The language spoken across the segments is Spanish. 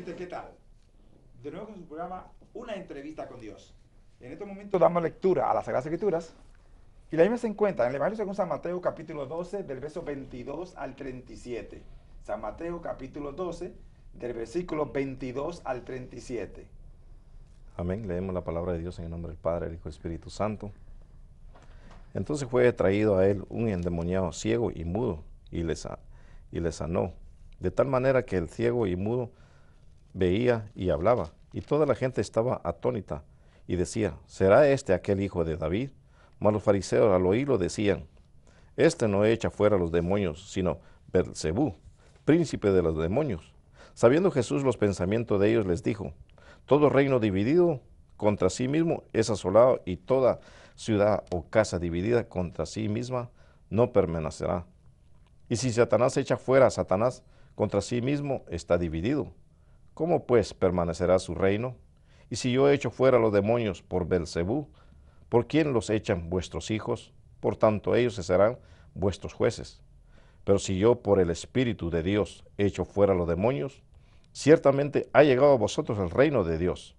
gente, ¿qué tal? De nuevo con su programa Una entrevista con Dios. En estos momentos damos lectura a las Sagradas Escrituras y la misma se encuentra en el Evangelio según San Mateo capítulo 12 del verso 22 al 37. San Mateo capítulo 12 del versículo 22 al 37. Amén. Leemos la palabra de Dios en el nombre del Padre, del Hijo y del Espíritu Santo. Entonces fue traído a él un endemoniado ciego y mudo y le sanó. De tal manera que el ciego y mudo veía y hablaba. Y toda la gente estaba atónita y decía, ¿será este aquel hijo de David? Mas los fariseos al oírlo decían, este no echa fuera los demonios, sino Beelzebú, príncipe de los demonios. Sabiendo Jesús los pensamientos de ellos, les dijo, todo reino dividido contra sí mismo es asolado, y toda ciudad o casa dividida contra sí misma no permanecerá. Y si Satanás echa fuera a Satanás, contra sí mismo está dividido. ¿Cómo pues permanecerá su reino? Y si yo echo fuera los demonios por Beelzebú, ¿por quién los echan vuestros hijos? Por tanto ellos serán vuestros jueces. Pero si yo por el Espíritu de Dios echo fuera los demonios, ciertamente ha llegado a vosotros el reino de Dios.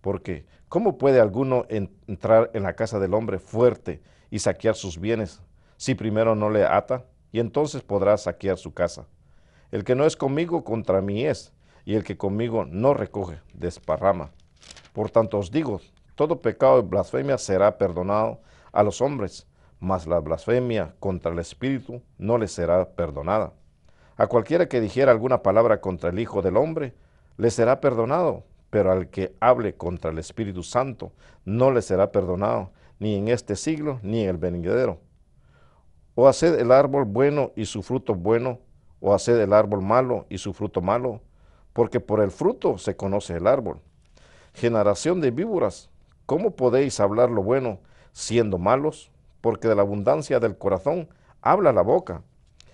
Porque, ¿cómo puede alguno entrar en la casa del hombre fuerte y saquear sus bienes, si primero no le ata? Y entonces podrá saquear su casa. El que no es conmigo, contra mí es, y el que conmigo no recoge, desparrama. Por tanto os digo, todo pecado y blasfemia será perdonado a los hombres, mas la blasfemia contra el Espíritu no le será perdonada. A cualquiera que dijera alguna palabra contra el Hijo del Hombre, le será perdonado, pero al que hable contra el Espíritu Santo, no le será perdonado, ni en este siglo, ni en el venidero. O haced el árbol bueno y su fruto bueno, o haced el árbol malo y su fruto malo, porque por el fruto se conoce el árbol. Generación de víboras, ¿cómo podéis hablar lo bueno siendo malos? Porque de la abundancia del corazón habla la boca.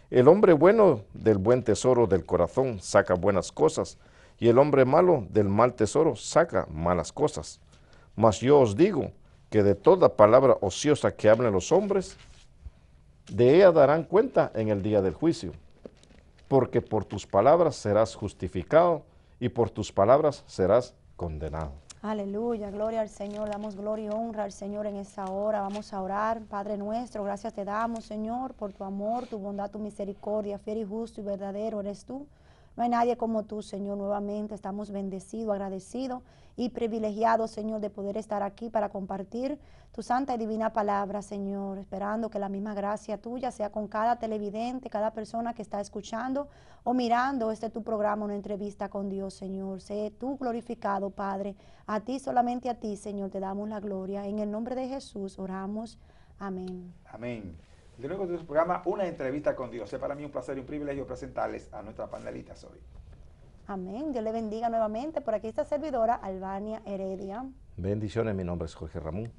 El hombre bueno del buen tesoro del corazón saca buenas cosas, y el hombre malo del mal tesoro saca malas cosas. Mas yo os digo que de toda palabra ociosa que hablen los hombres, de ella darán cuenta en el día del juicio. Porque por tus palabras serás justificado, y por tus palabras serás condenado. Aleluya, gloria al Señor, damos gloria y honra al Señor en esta hora. Vamos a orar. Padre nuestro, gracias te damos, Señor, por tu amor, tu bondad, tu misericordia. Fiel y justo y verdadero eres tú. No hay nadie como tú, Señor. Nuevamente estamos bendecidos, agradecidos y privilegiados, Señor, de poder estar aquí para compartir tu santa y divina palabra, Señor, esperando que la misma gracia tuya sea con cada televidente, cada persona que está escuchando o mirando tu programa, una entrevista con Dios, Señor. Sé tú glorificado, Padre. A ti, solamente a ti, Señor, te damos la gloria. En el nombre de Jesús oramos. Amén. Amén. De nuevo con su programa Una entrevista con Dios. Es para mí un placer y un privilegio presentarles a nuestras panelistas hoy. Amén. Dios le bendiga nuevamente. Por aquí esta servidora, Albania Heredia. Bendiciones, mi nombre es Jorge Ramón.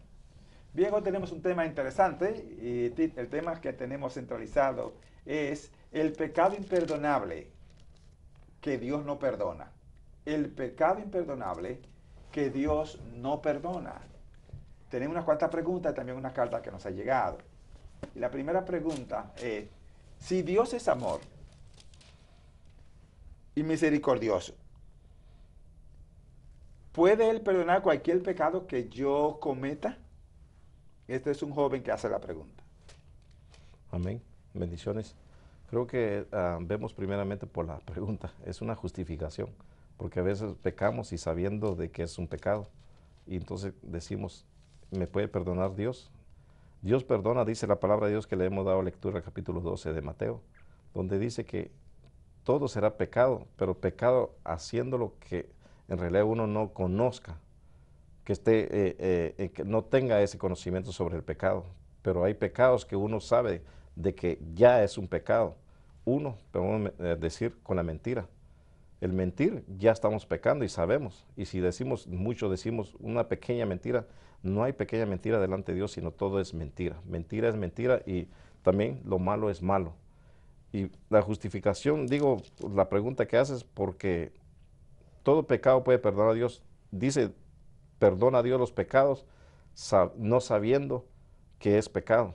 Bien, hoy tenemos un tema interesante y el tema que tenemos centralizado es el pecado imperdonable que Dios no perdona. El pecado imperdonable que Dios no perdona. Tenemos unas cuantas preguntas y también unas cartas que nos han llegado. Y la primera pregunta es, si Dios es amor y misericordioso, ¿puede Él perdonar cualquier pecado que yo cometa? Este es un joven que hace la pregunta. Amén. Bendiciones. Creo que vemos primeramente por la pregunta. Es una justificación, porque a veces pecamos y sabiendo de que es un pecado. Y entonces decimos, ¿me puede perdonar Dios? Dios perdona, dice la palabra de Dios que le hemos dado lectura al capítulo 12 de Mateo, donde dice que todo será pecado, pero pecado haciéndolo que en realidad uno no conozca, que no tenga ese conocimiento sobre el pecado. Pero hay pecados que uno sabe de que ya es un pecado. Uno, podemos decir, con la mentira. El mentir, ya estamos pecando y sabemos. Y si decimos una pequeña mentira, no hay pequeña mentira delante de Dios, sino todo es mentira. Mentira es mentira y también lo malo es malo. Y la justificación, digo, la pregunta que haces, porque todo pecado puede perdonar a Dios. Dice, perdona a Dios los pecados, no sabiendo que es pecado.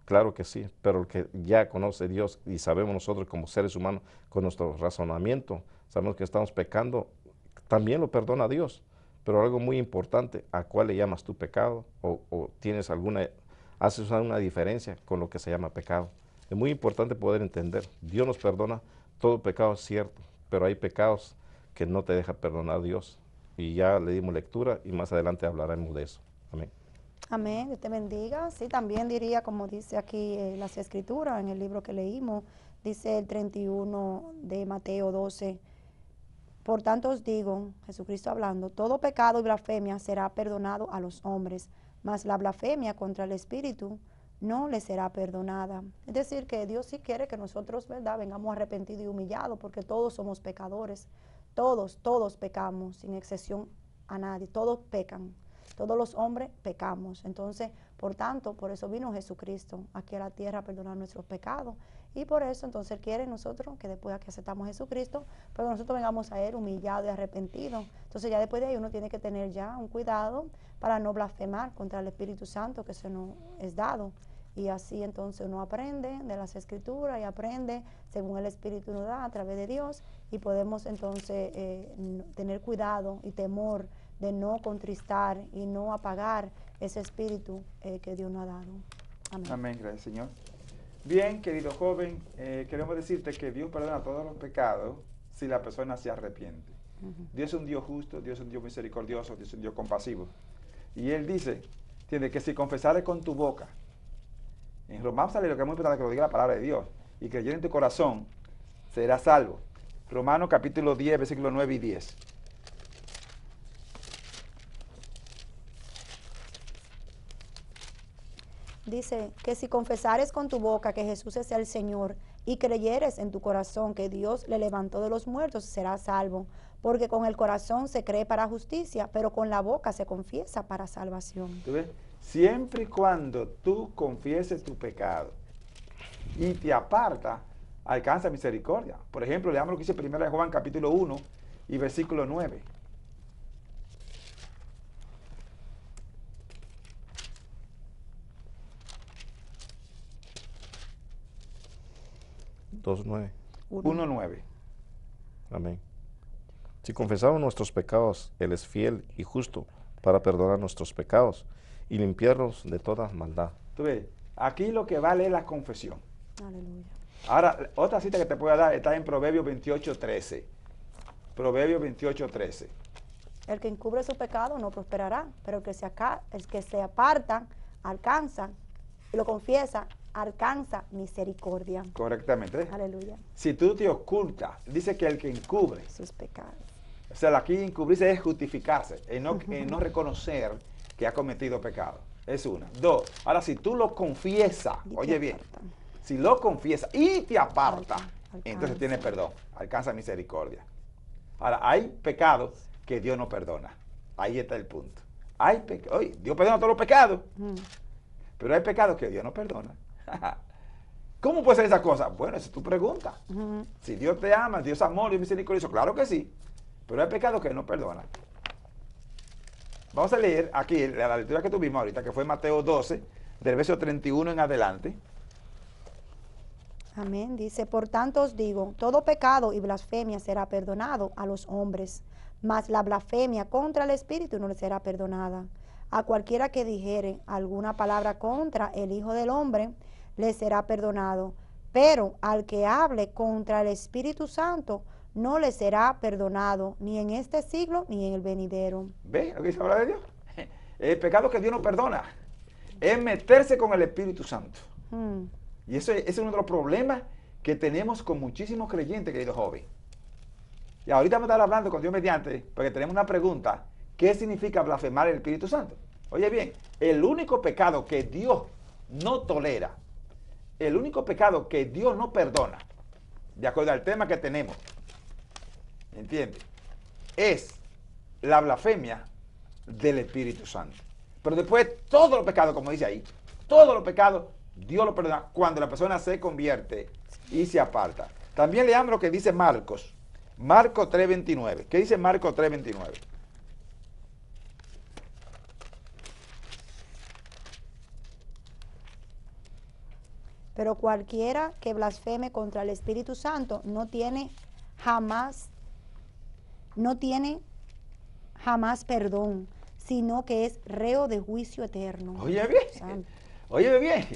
Claro que sí, pero el que ya conoce a Dios y sabemos nosotros como seres humanos con nuestro razonamiento, sabemos que estamos pecando, también lo perdona Dios. Pero algo muy importante, ¿a cuál le llamas tu pecado? O tienes haces una diferencia con lo que se llama pecado. Es muy importante poder entender. Dios nos perdona todo pecado, es cierto, pero hay pecados que no te deja perdonar Dios. Y ya le dimos lectura y más adelante hablaremos de eso. Amén. Amén, Dios te bendiga. Sí, también diría, como dice aquí las escrituras, en el libro que leímos, dice el 31 de Mateo 12. Por tanto os digo, Jesucristo hablando, todo pecado y blasfemia será perdonado a los hombres, mas la blasfemia contra el Espíritu no le será perdonada. Es decir, que Dios sí quiere que nosotros, ¿verdad?, vengamos arrepentidos y humillados, porque todos somos pecadores. Todos pecamos, sin excepción a nadie. Todos pecan. Todos los hombres pecamos. Entonces, por tanto, por eso vino Jesucristo aquí a la tierra a perdonar nuestros pecados. Y por eso, entonces, Él quiere nosotros, que después de que aceptamos a Jesucristo, pero nosotros vengamos a Él humillados y arrepentidos. Entonces, ya después de ahí uno tiene que tener ya un cuidado para no blasfemar contra el Espíritu Santo que se nos es dado. Y así, entonces, uno aprende de las Escrituras y aprende según el Espíritu nos da a través de Dios. Y podemos, entonces, tener cuidado y temor de no contristar y no apagar ese espíritu que Dios nos ha dado. Amén. Amén, gracias Señor. Bien, querido joven, queremos decirte que Dios perdona todos los pecados si la persona se arrepiente. Dios es un Dios justo, Dios es un Dios misericordioso, Dios es un Dios compasivo. Y Él dice, tiene que si confesares con tu boca, en Romanos sale lo que es muy importante que lo diga la palabra de Dios, y creyendo en tu corazón, serás salvo. Romanos capítulo 10, versículos 9 y 10. Dice que si confesares con tu boca que Jesús es el Señor y creyeres en tu corazón que Dios le levantó de los muertos, serás salvo. Porque con el corazón se cree para justicia, pero con la boca se confiesa para salvación. ¿Tú ves? Siempre y cuando tú confieses tu pecado y te aparta, alcanza misericordia. Por ejemplo, leamos lo que dice 1 Juan capítulo 1 y versículo 9. Dos, 9. 1:9. Amén. Si confesamos nuestros pecados, Él es fiel y justo para perdonar nuestros pecados y limpiarnos de toda maldad. Tú ves, aquí lo que vale es la confesión. Aleluya. Ahora, otra cita que te puedo dar está en Proverbios 28:13. Proverbios 28:13. El que encubre su pecado no prosperará, pero el que se aparta, alcanza, y lo confiesa, alcanza misericordia. Correctamente. Aleluya. Si tú te ocultas, dice que el que encubre, Sus pecados. o sea, aquí encubrirse es justificarse, en no reconocer que ha cometido pecado. Es una. Dos, ahora si tú lo confiesas, Y te oye bien, aparta. si lo confiesas y te aparta, Alcanza. entonces tiene perdón, alcanza misericordia. Ahora, hay pecados que Dios no perdona. Ahí está el punto. Oye, Dios perdona todos los pecados, pero hay pecados que Dios no perdona. ¿Cómo puede ser esa cosa? Bueno, esa es tu pregunta. Si Dios te ama, Dios es amor y misericordioso, claro que sí. Pero hay pecados que no perdona. Vamos a leer aquí la lectura que tuvimos ahorita, que fue Mateo 12, del verso 31 en adelante. Amén. Dice, por tanto os digo, todo pecado y blasfemia será perdonado a los hombres, mas la blasfemia contra el Espíritu no le será perdonada. A cualquiera que dijere alguna palabra contra el Hijo del Hombre, le será perdonado. Pero al que hable contra el Espíritu Santo, no le será perdonado, ni en este siglo, ni en el venidero. ¿Ve lo que dice la palabra de Dios? El pecado que Dios no perdona es meterse con el Espíritu Santo. Y ese es uno de los problemas que tenemos con muchísimos creyentes, querido joven. Y ahorita vamos a estar hablando con Dios mediante, porque tenemos una pregunta. ¿Qué significa blasfemar el Espíritu Santo? Oye bien, el único pecado que Dios no tolera, el único pecado que Dios no perdona, de acuerdo al tema que tenemos, ¿entiendes? Es la blasfemia del Espíritu Santo. Pero después todos los pecados, como dice ahí, todos los pecados, Dios los perdona cuando la persona se convierte y se aparta. También leamos lo que dice Marcos. Marcos 3:29. ¿Qué dice Marcos 3:29? Pero cualquiera que blasfeme contra el Espíritu Santo no tiene jamás perdón, sino que es reo de juicio eterno. Oye bien, Santo. oye bien.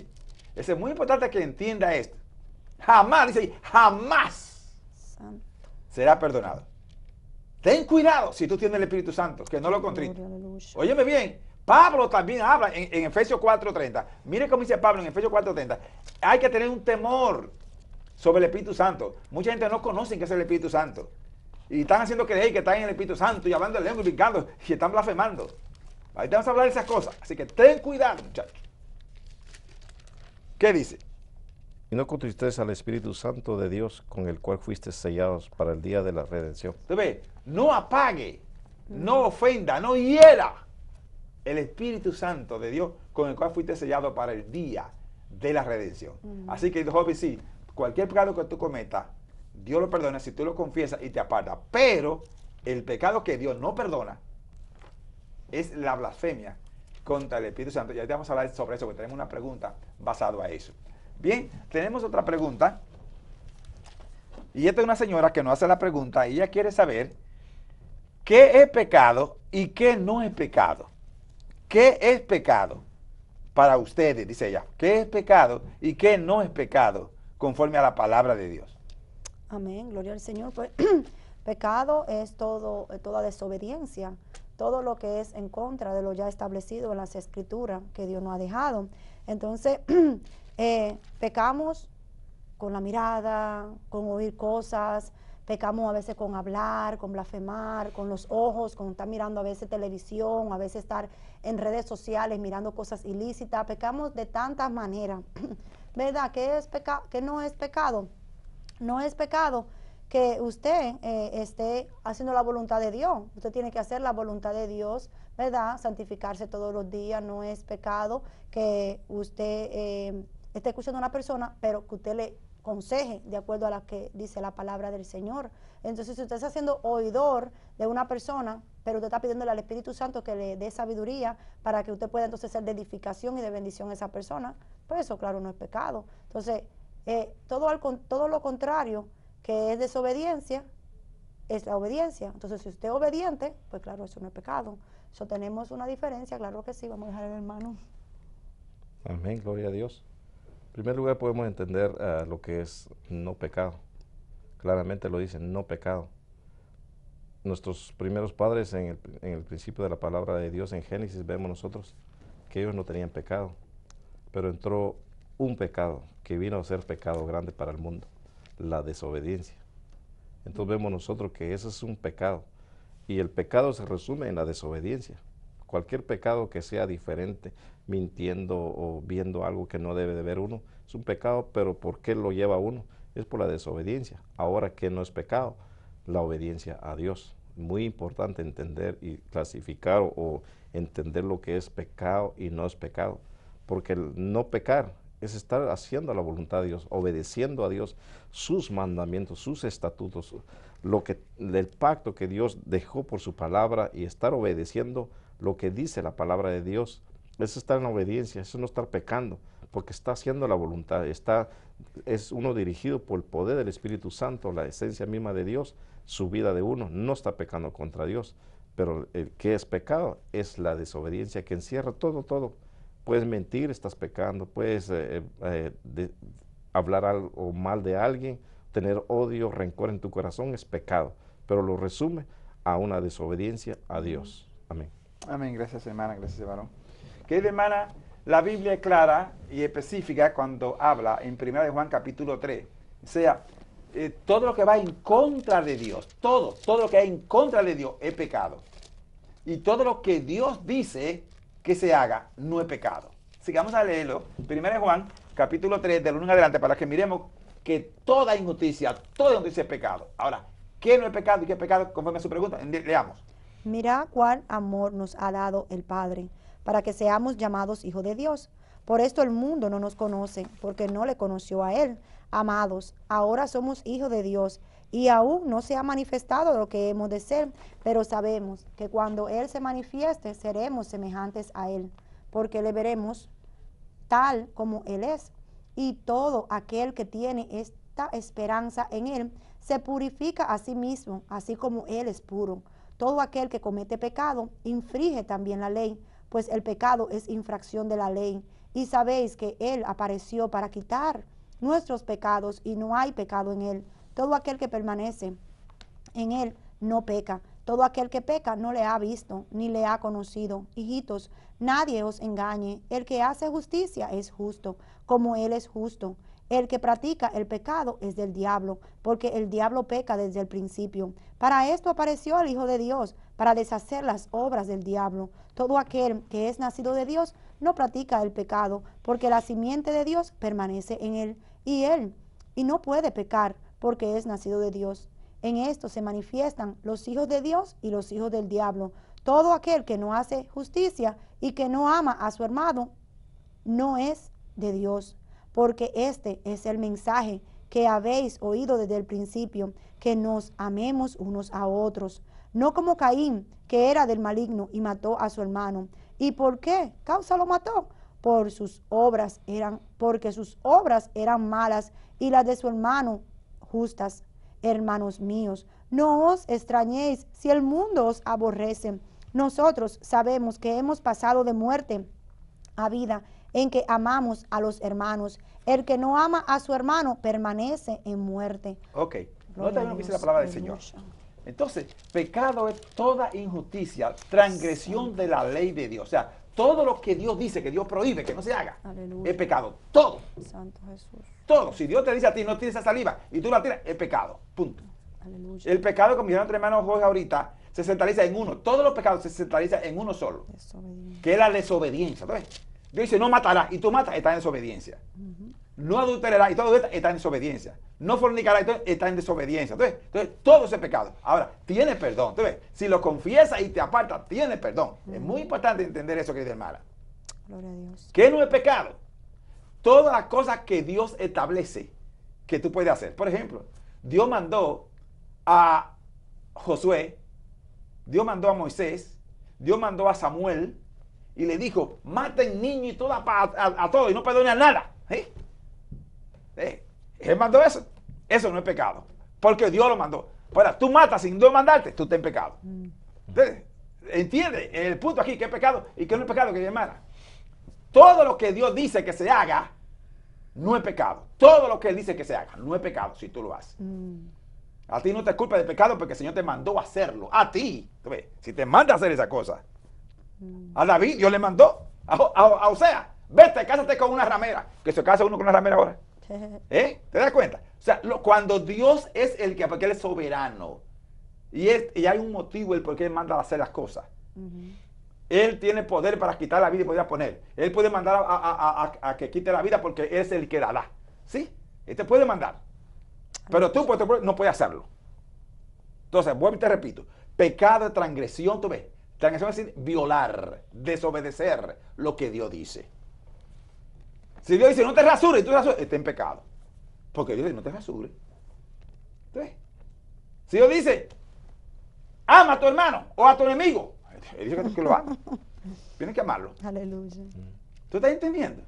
Eso es muy importante que entienda esto. Jamás, dice ahí, jamás Santo. será perdonado. Ten cuidado si tú tienes el Espíritu Santo, que no lo contriste. Gloria, aleluya. Óyeme bien, Pablo también habla en Efesios 4:30. Mire cómo dice Pablo en Efesios 4:30. Hay que tener un temor sobre el Espíritu Santo. Mucha gente no conoce qué es el Espíritu Santo. Y están haciendo creer que están en el Espíritu Santo y hablando de lengua y brincando y están blasfemando. Ahorita vamos a hablar de esas cosas. Así que ten cuidado, muchachos. ¿Qué dice? Y no contristéis al Espíritu Santo de Dios, con el cual fuiste sellados para el día de la redención. Tú ves, no apague, no ofenda, no hiera el Espíritu Santo de Dios con el cual fuiste sellado para el día de la redención. Así que, joven, sí, cualquier pecado que tú cometas, Dios lo perdona si tú lo confiesas y te apartas. Pero el pecado que Dios no perdona es la blasfemia contra el Espíritu Santo. Y ahorita vamos a hablar sobre eso, porque tenemos una pregunta basada a eso. Bien, tenemos otra pregunta. Y esta es una señora que nos hace la pregunta y ella quiere saber qué es pecado y qué no es pecado. ¿Qué es pecado para ustedes? Dice ella. ¿Qué es pecado y qué no es pecado conforme a la palabra de Dios? Amén, gloria al Señor. Pues, pecado es toda desobediencia, todo lo que es en contra de lo ya establecido en las Escrituras que Dios nos ha dejado. Entonces, pecamos con la mirada, con oír cosas, pecamos a veces con hablar, con blasfemar, con los ojos, con estar mirando a veces televisión, a veces estar en redes sociales mirando cosas ilícitas. Pecamos de tantas maneras, ¿verdad? ¿Qué es pecado? ¿Qué no es pecado? No es pecado que usted esté haciendo la voluntad de Dios. Usted tiene que hacer la voluntad de Dios, ¿verdad? Santificarse todos los días. No es pecado que usted esté escuchando a una persona, pero que usted le aconseje de acuerdo a lo que dice la palabra del Señor. Entonces, si usted está siendo oidor de una persona, pero usted está pidiéndole al Espíritu Santo que le dé sabiduría para que usted pueda entonces ser de edificación y de bendición a esa persona, pues eso, claro, no es pecado. Entonces, todo lo contrario que es desobediencia es la obediencia. Entonces, si usted es obediente, pues claro, eso no es pecado. Eso tenemos una diferencia, claro que sí. Vamos a dejar al hermano. Amén, gloria a Dios. En primer lugar podemos entender lo que es no pecado. Claramente lo dice, no pecado. Nuestros primeros padres en el principio de la palabra de Dios, en Génesis, vemos nosotros que ellos no tenían pecado, pero entró un pecado que vino a ser pecado grande para el mundo, la desobediencia. Entonces vemos nosotros que ese es un pecado, y el pecado se resume en la desobediencia. Cualquier pecado que sea diferente, mintiendo o viendo algo que no debe de ver uno, es un pecado, pero ¿por qué lo lleva uno? Es por la desobediencia. Ahora, ¿qué no es pecado? La obediencia a Dios. Muy importante entender y clasificar o entender lo que es pecado y no es pecado, porque el no pecar es estar haciendo la voluntad de Dios, obedeciendo a Dios, sus mandamientos, sus estatutos, el pacto que Dios dejó por su palabra, y estar obedeciendo lo que dice la palabra de Dios. Es estar en obediencia, eso no estar pecando, porque está haciendo la voluntad, es uno dirigido por el poder del Espíritu Santo, la esencia misma de Dios. Su vida de uno no está pecando contra Dios, pero el que es pecado es la desobediencia, que encierra todo. Puedes mentir, estás pecando, puedes hablar algo mal de alguien, tener odio, rencor en tu corazón, es pecado, pero lo resume a una desobediencia a Dios. Amén. Amén, gracias hermana, gracias hermano. Querida hermana, la Biblia es clara y específica cuando habla en 1 de Juan capítulo 3. O sea, todo lo que va en contra de Dios, todo lo que hay en contra de Dios es pecado. Y todo lo que Dios dice que se haga no es pecado. Así que vamos a leerlo. 1 de Juan capítulo 3, del 1 en adelante, para que miremos que toda injusticia es pecado. Ahora, ¿qué no es pecado y qué es pecado? Conforme a su pregunta, leamos. Mira cuál amor nos ha dado el Padre, para que seamos llamados hijos de Dios. Por esto el mundo no nos conoce, porque no le conoció a Él. Amados, ahora somos hijos de Dios, y aún no se ha manifestado lo que hemos de ser, pero sabemos que cuando Él se manifieste, seremos semejantes a Él, porque le veremos tal como Él es. Y todo aquel que tiene esta esperanza en Él, se purifica a sí mismo, así como Él es puro. todo aquel que comete pecado infringe también la ley, pues el pecado es infracción de la ley. Y sabéis que Él apareció para quitar nuestros pecados y no hay pecado en Él. Todo aquel que permanece en Él no peca. Todo aquel que peca no le ha visto ni le ha conocido. Hijitos, nadie os engañe. El que hace justicia es justo, como Él es justo. El que practica el pecado es del diablo, porque el diablo peca desde el principio. Para esto apareció el Hijo de Dios, para deshacer las obras del diablo. Todo aquel que es nacido de Dios no practica el pecado, porque la simiente de Dios permanece en él, y no puede pecar, porque es nacido de Dios. En esto se manifiestan los hijos de Dios y los hijos del diablo. Todo aquel que no hace justicia y que no ama a su hermano, no es de Dios, porque este es el mensaje que habéis oído desde el principio, que nos amemos unos a otros, no como Caín, que era del maligno y mató a su hermano. ¿Y por qué causa lo mató? Porque sus obras eran malas y las de su hermano justas. Hermanos míos, no os extrañéis si el mundo os aborrece. Nosotros sabemos que hemos pasado de muerte a vida en que amamos a los hermanos. El que no ama a su hermano permanece en muerte. Ok, no está bien lo que dice la palabra del Señor. Entonces, pecado es toda injusticia, transgresión de la ley de Dios. O sea, todo lo que Dios dice, que Dios prohíbe, que no se haga, Aleluya. es pecado. Todo. Santo Jesús. Todo. Si Dios te dice a ti, no tires esa saliva, y tú la tiras, es pecado. Punto. Aleluya. El pecado, como dijeron nuestro hermano Jorge ahorita, se centraliza en uno. Todos los pecados se centralizan en uno solo, que es la desobediencia. Entonces, Dios dice, no matarás, y tú matas, está en desobediencia. No adulterarás, y todo esto está en desobediencia. No fornicarás, y todo está en desobediencia. Entonces, todo ese pecado. Ahora, tiene perdón. Entonces, si lo confiesas y te apartas, tiene perdón. Es muy importante entender eso, querida hermana. Gloria a Dios. ¿Qué no es pecado? Todas las cosas que Dios establece que tú puedes hacer. Por ejemplo, Dios mandó a Josué, Dios mandó a Moisés, Dios mandó a Samuel y le dijo, maten niños y toda a todos y no perdonen nada. Él mandó eso. Eso no es pecado, porque Dios lo mandó. Ahora, tú matas sin Dios mandarte, tú estás en pecado. Entonces, entiende el punto aquí, que es pecado y que no es pecado, que hermana. Todo lo que Dios dice que se haga, no es pecado. Todo lo que Él dice que se haga, no es pecado si tú lo haces. A ti no te culpa de pecado porque el Señor te mandó a hacerlo. A ti. ¿Tú ves? Si te manda a hacer esa cosa. A David Dios le mandó. A Osea, vete, cásate con una ramera. Que se casa uno con una ramera ahora. ¿Te das cuenta? O sea, cuando Dios es el que, porque Él es soberano. Y hay un motivo el por qué Él manda a hacer las cosas. Él tiene poder para quitar la vida y poder poner. Él puede mandar a que quite la vida porque Él es el que la da. ¿Sí? Él te puede mandar. Pero tú no puedes hacerlo. Entonces, vuelvo y te repito. Pecado de transgresión, tú ves. Transgresión es decir, violar, desobedecer lo que Dios dice. Si Dios dice, no te rasures, y tú rasures, está en pecado. Porque Dios dice, no te rasures. ¿Tú ves? Si Dios dice, ama a tu hermano o a tu enemigo, Él dice que lo ama. Tienes que amarlo. Aleluya. ¿Tú estás entendiendo?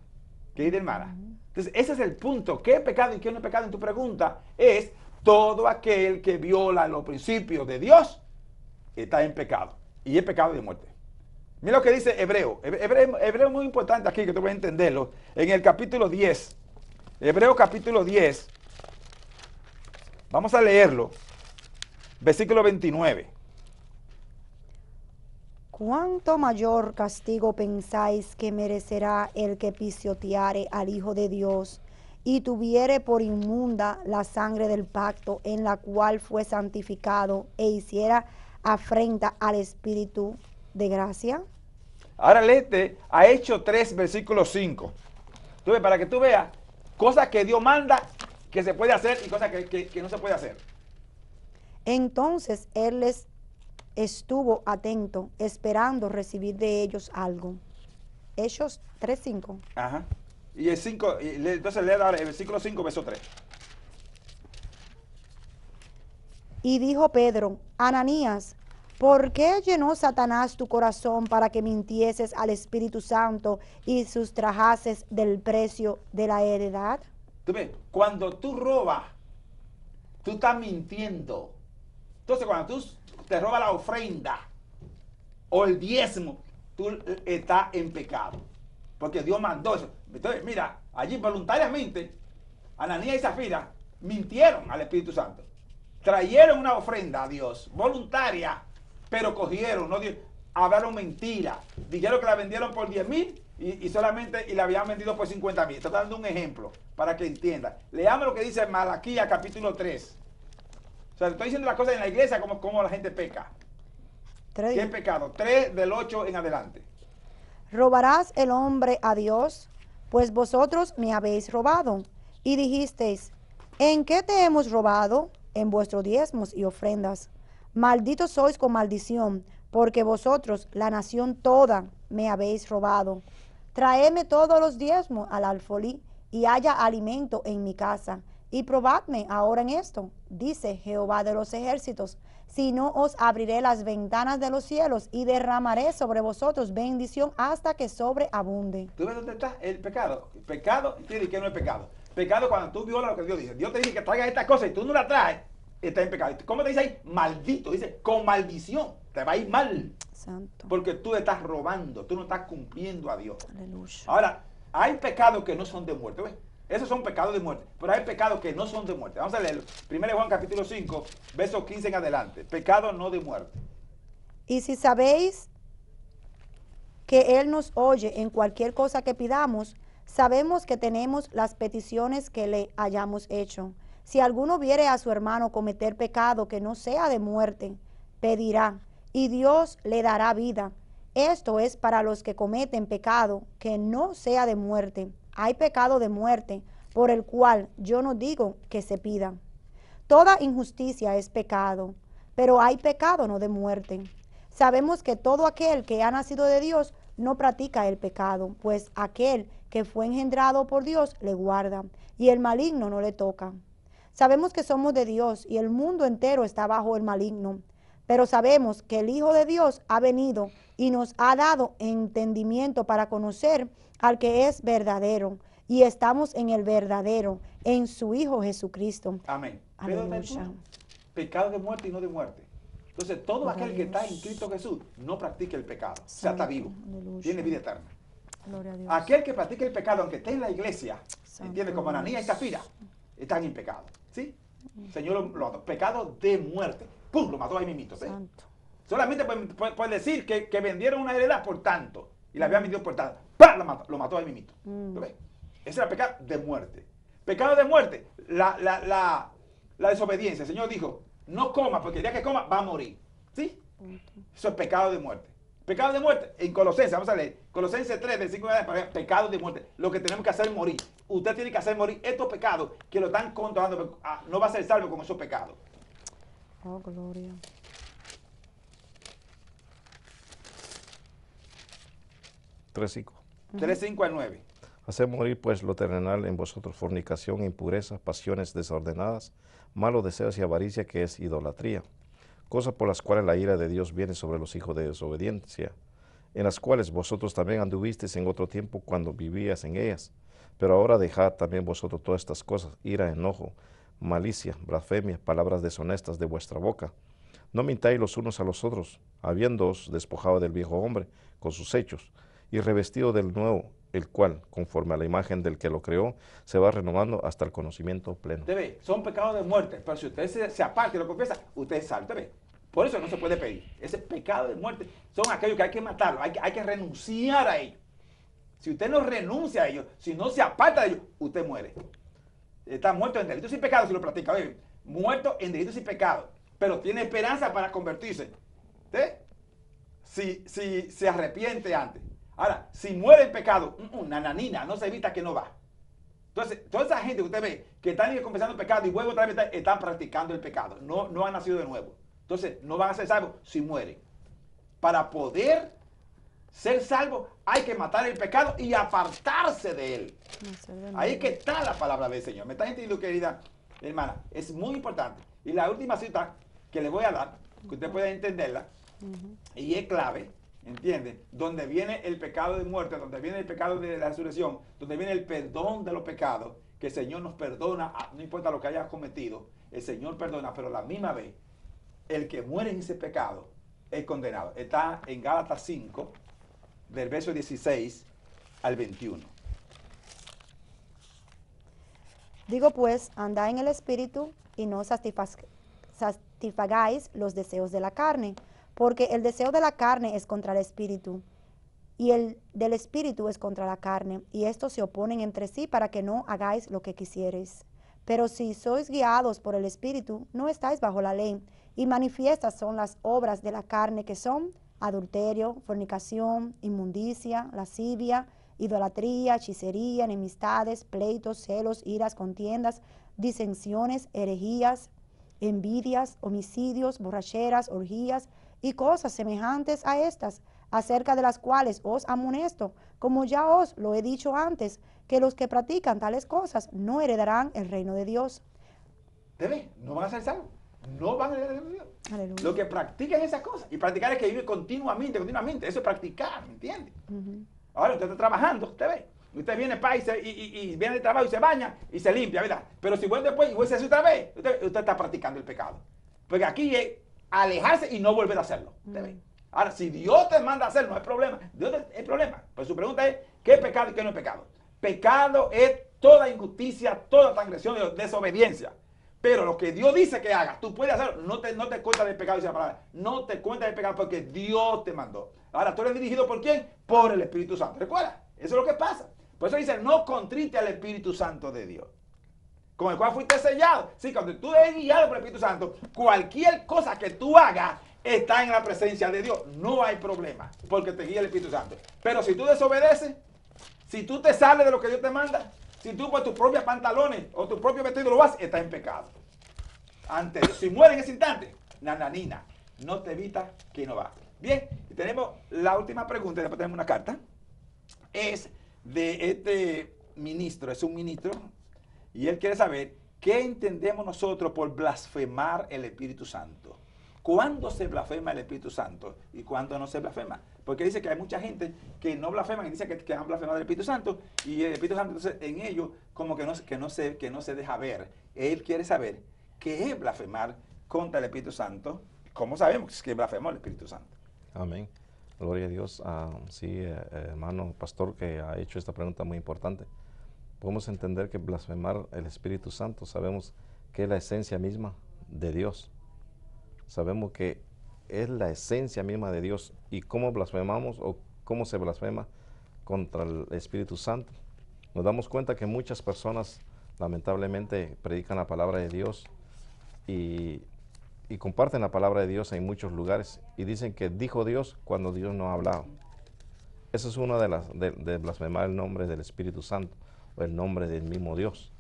Querida hermana. Entonces, ese es el punto. ¿Qué es pecado y qué no es pecado? En tu pregunta es todo aquel que viola los principios de Dios está en pecado. Y es pecado de muerte. Mira lo que dice Hebreo. Hebreo es muy importante aquí, que tú vas a entenderlo. En el capítulo 10. Hebreo capítulo 10. Vamos a leerlo. Versículo 29. ¿Cuánto mayor castigo pensáis que merecerá el que pisoteare al Hijo de Dios y tuviere por inmunda la sangre del pacto en la cual fue santificado e hiciera afrenta al Espíritu de gracia? Ahora léete a Hechos 3, versículo 5. Tú ves, para que tú veas cosas que Dios manda que se puede hacer y cosas que no se puede hacer. Entonces Él les estuvo atento, esperando recibir de ellos algo. Hechos 3:5. Ajá. Y el 5, entonces lee ahora el versículo 5, verso 3. Y dijo Pedro, Ananías, ¿por qué llenó Satanás tu corazón para que mintieses al Espíritu Santo y sustrajases del precio de la heredad? Tú ves, cuando tú robas, tú estás mintiendo Entonces, cuando tú te robas la ofrenda o el diezmo, tú estás en pecado. Porque Dios mandó eso. Entonces, mira, allí voluntariamente, Ananías y Zafira mintieron al Espíritu Santo. Trajeron una ofrenda a Dios, voluntaria, pero cogieron, no hablaron mentira. Dijeron que la vendieron por 10,000 y solamente la habían vendido por 50,000. Estoy dando un ejemplo para que entienda. Leamos lo que dice Malaquías capítulo 3. O sea, estoy diciendo las cosas en la iglesia como la gente peca. ¿Qué es pecado? 3 del 8 en adelante. ¿Robarás el hombre a Dios? Pues vosotros me habéis robado. Y dijisteis, ¿en qué te hemos robado? En vuestros diezmos y ofrendas. Malditos sois con maldición, porque vosotros, la nación toda, me habéis robado. Traedme todos los diezmos al alfolí, y haya alimento en mi casa. Y probadme ahora en esto, dice Jehová de los ejércitos, si no os abriré las ventanas de los cielos y derramaré sobre vosotros bendición hasta que sobreabunde. ¿Tú ves dónde está el pecado? El pecado, ¿entiendes qué no es pecado? Pecado cuando tú violas lo que Dios dice. Dios te dice que traigas esta cosa y tú no la traes, está en pecado. ¿Cómo te dice ahí? Maldito. Dice, con maldición. Te va a ir mal. Santo. Porque tú estás robando, tú no estás cumpliendo a Dios. Aleluya. Ahora, hay pecados que no son de muerte, ¿ves? Esos son pecados de muerte, pero hay pecados que no son de muerte. Vamos a leerlo. 1 Juan capítulo 5, versos 15 en adelante. Pecado no de muerte. Y si sabéis que Él nos oye en cualquier cosa que pidamos, sabemos que tenemos las peticiones que le hayamos hecho. Si alguno viere a su hermano cometer pecado que no sea de muerte, pedirá, y Dios le dará vida. Esto es para los que cometen pecado que no sea de muerte. Hay pecado de muerte, por el cual yo no digo que se pida. Toda injusticia es pecado, pero hay pecado no de muerte. Sabemos que todo aquel que ha nacido de Dios no practica el pecado, pues aquel que fue engendrado por Dios le guarda, y el maligno no le toca. Sabemos que somos de Dios, y el mundo entero está bajo el maligno. Pero sabemos que el Hijo de Dios ha venido y nos ha dado entendimiento para conocer al que es verdadero. Y estamos en el verdadero, en su Hijo Jesucristo. Amén. ¿Pero dónde está el punto? Pecado de muerte y no de muerte. Entonces, todo aquel que está en Cristo Jesús no practica el pecado. O sea, está vivo. Aleluya. Tiene vida eterna. Gloria a Dios. Aquel que practica el pecado, aunque esté en la iglesia, Santo entiende, como Ananías y Zafira, están en pecado. ¿Sí? El Señor lo mató. Pecado de muerte. ¡Pum! Lo mató ahí mismito. ¿Sí? Santo. Solamente puede decir que vendieron una heredad por tanto. Y la habían vendido por tanto. ¡Pam! Lo mató ahí mismito. ¿Lo ves? Ese era pecado de muerte. Pecado de muerte. La desobediencia. El Señor dijo, no coma, porque el día que coma va a morir. ¿Sí? Eso es pecado de muerte. Pecado de muerte. En Colosenses, vamos a leer. Colosenses 3, del 5 de pecado de muerte. Lo que tenemos que hacer es morir. Usted tiene que hacer morir estos pecados que lo están controlando. No va a ser salvo con esos pecados. Oh, gloria. 3:5. 3:5 al 9. Haced morir pues lo terrenal en vosotros, fornicación, impureza, pasiones desordenadas, malos deseos y avaricia, que es idolatría, cosas por las cuales la ira de Dios viene sobre los hijos de desobediencia, en las cuales vosotros también anduvisteis en otro tiempo cuando vivías en ellas. Pero ahora dejad también vosotros todas estas cosas, ira, enojo, malicia, blasfemia, palabras deshonestas de vuestra boca. No mintáis los unos a los otros, habiéndoos despojado del viejo hombre con sus hechos, y revestido del nuevo, el cual, conforme a la imagen del que lo creó, se va renovando hasta el conocimiento pleno. Usted ve, son pecados de muerte, pero si usted se aparta y lo confiesa, usted es salvo. Usted ve, por eso no se puede pedir. Ese pecado de muerte son aquellos que hay que matarlos, hay que renunciar a ellos. Si usted no renuncia a ellos, si no se aparta de ellos, usted muere. Está muerto en delitos y pecados si lo practica. Oye, muerto en delitos y pecados, pero tiene esperanza para convertirse. Si se arrepiente antes. Ahora, si muere en pecado, nananina, no se evita que no va. Entonces, toda esa gente que usted ve que están confesando el pecado y vuelven otra vez, están practicando el pecado. No han nacido de nuevo. Entonces, no van a ser salvos si mueren. Para poder ser salvos, hay que matar el pecado y apartarse de él. Ahí que está la palabra del Señor. ¿Me está entendiendo, querida hermana? Es muy importante. Y la última cita que le voy a dar, que usted pueda entenderla, y es clave, ¿entiende? Donde viene el pecado de muerte, donde viene el pecado de la resurrección, donde viene el perdón de los pecados, que el Señor nos perdona, no importa lo que hayas cometido, el Señor perdona, pero a la misma vez el que muere en ese pecado es condenado. Está en Gálatas 5, del verso 16 al 21. Digo pues, andad en el Espíritu y no satisfagáis los deseos de la carne, porque el deseo de la carne es contra el Espíritu, y el del Espíritu es contra la carne, y estos se oponen entre sí para que no hagáis lo que quisierais. Pero si sois guiados por el Espíritu, no estáis bajo la ley, y manifiestas son las obras de la carne, que son adulterio, fornicación, inmundicia, lascivia, idolatría, hechicería, enemistades, pleitos, celos, iras, contiendas, disensiones, herejías, envidias, homicidios, borracheras, orgías y cosas semejantes a estas, acerca de las cuales os amonesto, como ya os lo he dicho antes, que los que practican tales cosas no heredarán el reino de Dios. ¿Te ves? No van a ser salvos. No van a heredar el reino de Dios. Aleluya. Lo que practican esas cosas. Y practicar es que vive continuamente. Eso es practicar, ¿me entiendes? Ahora usted está trabajando, usted ve. Usted viene para y viene de trabajo y se baña y se limpia, ¿verdad? Pero si vuelve después y vuelve a hacer otra vez, usted está practicando el pecado. Porque aquí es alejarse y no volver a hacerlo. ¿Usted ve? Ahora, si Dios te manda a hacerlo, no hay problema. El problema. Pues su pregunta es, ¿qué es pecado y qué no es pecado? Pecado es toda injusticia, toda transgresión, desobediencia. Pero lo que Dios dice que hagas, tú puedes hacerlo. No te cuentas del pecado, dice la palabra. No te cuentas del pecado porque Dios te mandó. Ahora, ¿tú eres dirigido por quién? Por el Espíritu Santo. ¿Recuerda? Eso es lo que pasa. Por eso dice, no contrite al Espíritu Santo de Dios, con el cual fuiste sellado. Sí, cuando tú eres guiado por el Espíritu Santo, cualquier cosa que tú hagas está en la presencia de Dios. No hay problema, porque te guía el Espíritu Santo. Pero si tú desobedeces, si tú te sales de lo que Dios te manda, si tú por tus propios pantalones o tu propio vestido lo haces, estás en pecado. Ante Dios, si muere en ese instante, nananina, no te evita que no va. Bien, y tenemos la última pregunta, después tenemos una carta. Es de este ministro, es un ministro, y él quiere saber qué entendemos nosotros por blasfemar el Espíritu Santo. ¿Cuándo se blasfema el Espíritu Santo y cuándo no se blasfema? Porque dice que hay mucha gente que no blasfeman y dice que han blasfemado el Espíritu Santo, y el Espíritu Santo entonces en ellos como que no se deja ver. Él quiere saber qué es blasfemar contra el Espíritu Santo. ¿Cómo sabemos que blasfemó el Espíritu Santo? Amén. Gloria a Dios. Sí, hermano pastor, que ha hecho esta pregunta muy importante. Podemos entender que blasfemar el Espíritu Santo, sabemos que es la esencia misma de Dios. Sabemos que es la esencia misma de Dios. ¿Y cómo blasfemamos o cómo se blasfema contra el Espíritu Santo? Nos damos cuenta que muchas personas lamentablemente predican la palabra de Dios y comparten la palabra de Dios en muchos lugares y dicen que dijo Dios cuando Dios no ha hablado. Esa es una de blasfemar el nombre del Espíritu Santo o el nombre del mismo Dios.